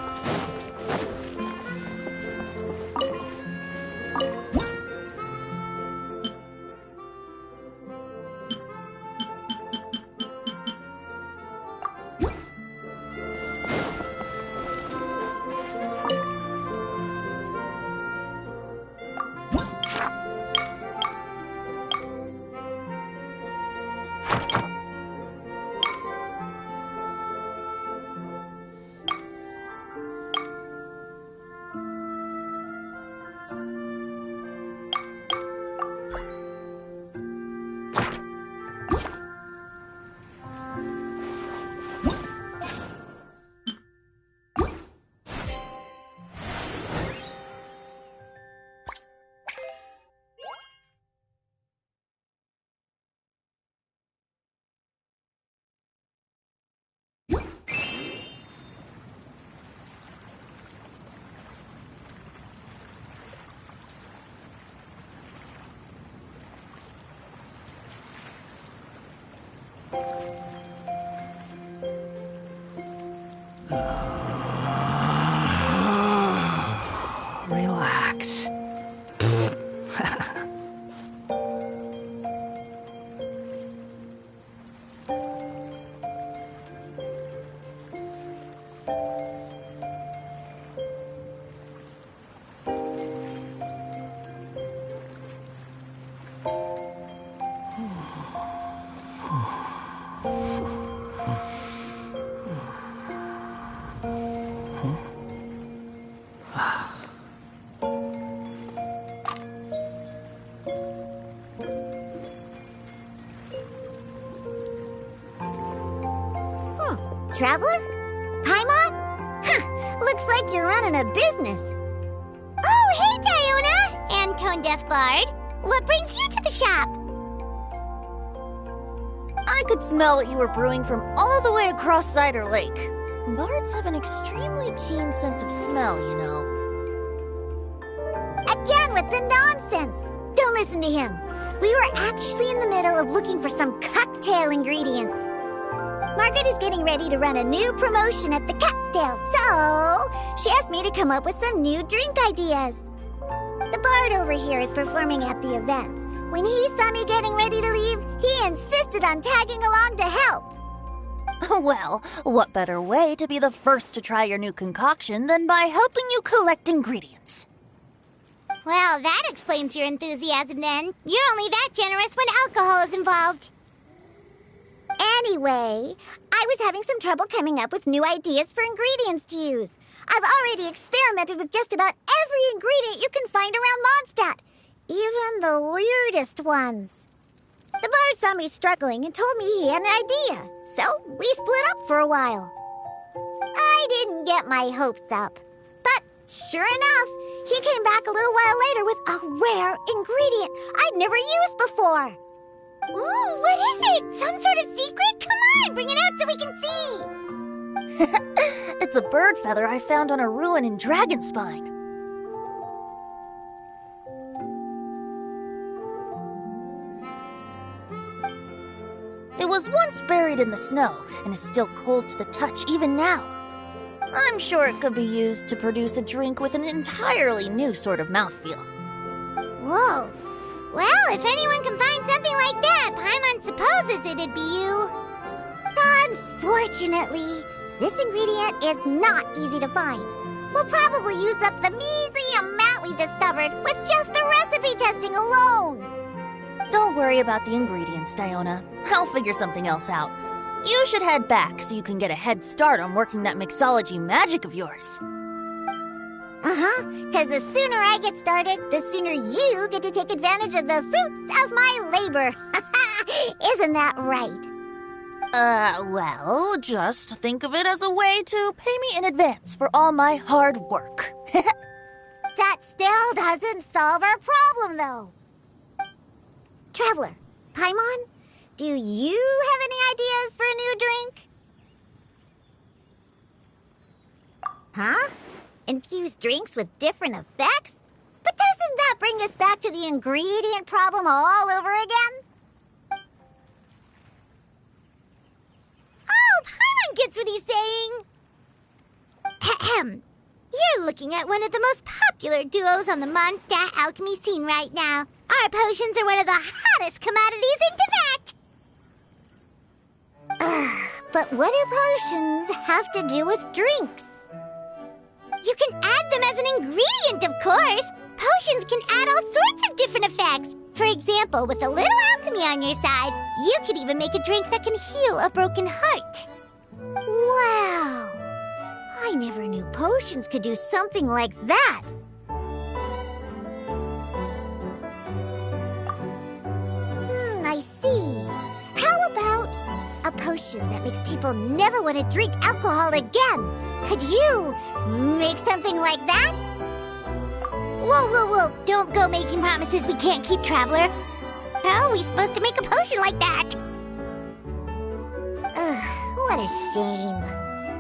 Relax. Traveler? Paimon? Huh, looks like you're running a business. Oh, hey, Diona! And Tone Deaf Bard. What brings you to the shop? I could smell what you were brewing from all the way across Cider Lake. Bards have an extremely keen sense of smell, you know. Again with the nonsense! Don't listen to him. We were actually in the middle of looking for some cocktail ingredients. Margaret is getting ready to run a new promotion at the Catstail, so she asked me to come up with some new drink ideas. The bard over here is performing at the event. When he saw me getting ready to leave, he insisted on tagging along to help. Well, what better way to be the first to try your new concoction than by helping you collect ingredients? Well, that explains your enthusiasm then. You're only that generous when alcohol is involved. Anyway, I was having some trouble coming up with new ideas for ingredients to use. I've already experimented with just about every ingredient you can find around Mondstadt, even the weirdest ones. The bar saw me struggling and told me he had an idea, so we split up for a while. I didn't get my hopes up, but sure enough, he came back a little while later with a rare ingredient I'd never used before. Ooh, what is it? Some sort of secret? Come on, bring it out so we can see. It's a bird feather I found on a ruin in Dragonspine. It was once buried in the snow and is still cold to the touch even now. I'm sure it could be used to produce a drink with an entirely new sort of mouthfeel. Whoa. Well, if anyone can find something like that, Paimon supposes it'd be you. Unfortunately, this ingredient is not easy to find. We'll probably use up the measly amount we've discovered with just the recipe testing alone. Don't worry about the ingredients, Diona. I'll figure something else out. You should head back so you can get a head start on working that mixology magic of yours. Because the sooner I get started, the sooner you get to take advantage of the fruits of my labor. Isn't that right? Well, just think of it as a way to pay me in advance for all my hard work. That still doesn't solve our problem, though. Traveler, Paimon, do you have any ideas for a new drink? Huh? Infuse drinks with different effects? But doesn't that bring us back to the ingredient problem all over again? Oh, Paimon gets what he's saying. Ahem. You're looking at one of the most popular duos on the Mondstadt alchemy scene right now. Our potions are one of the hottest commodities in Tibet. But what do potions have to do with drinks? You can add them as an ingredient, of course. Potions can add all sorts of different effects. For example, with a little alchemy on your side, you could even make a drink that can heal a broken heart. Wow! I never knew potions could do something like that. I see. How about a potion that makes people never want to drink alcohol again? Could you make something like that? Whoa. Don't go making promises we can't keep, Traveler. How are we supposed to make a potion like that? What a shame.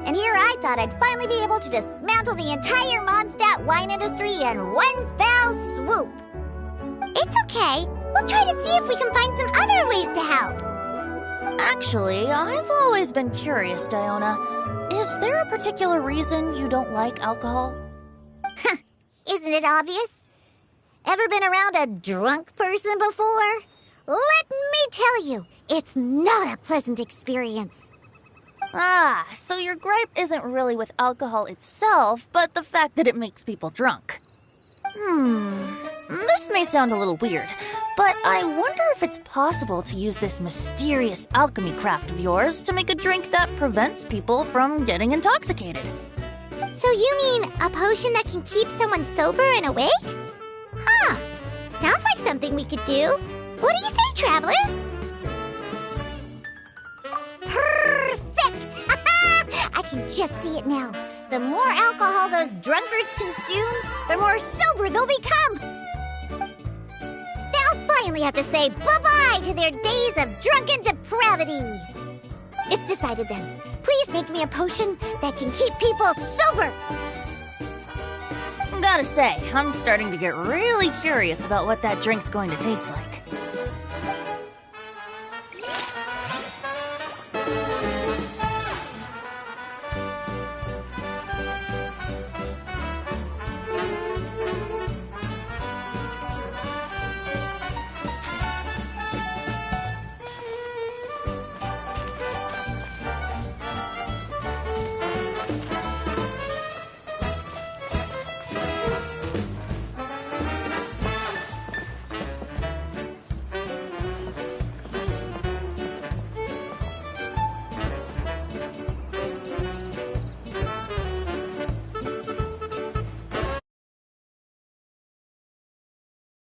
And here I thought I'd finally be able to dismantle the entire Mondstadt wine industry in one fell swoop. It's okay. We'll try to see if we can find some other ways to help. Actually, I've always been curious, Diona. Is there a particular reason you don't like alcohol? Isn't it obvious? Ever been around a drunk person before? Let me tell you, it's not a pleasant experience. Ah, so your gripe isn't really with alcohol itself, but the fact that it makes people drunk. This may sound a little weird, but I wonder if it's possible to use this mysterious alchemy craft of yours to make a drink that prevents people from getting intoxicated. So you mean a potion that can keep someone sober and awake? Huh. Sounds like something we could do. What do you say, Traveler? Perfect! I can just see it now. The more alcohol those drunkards consume, the more sober they'll become. They'll finally have to say bye-bye to their days of drunken depravity. It's decided then. Please make me a potion that can keep people sober. Gotta say, I'm starting to get really curious about what that drink's going to taste like.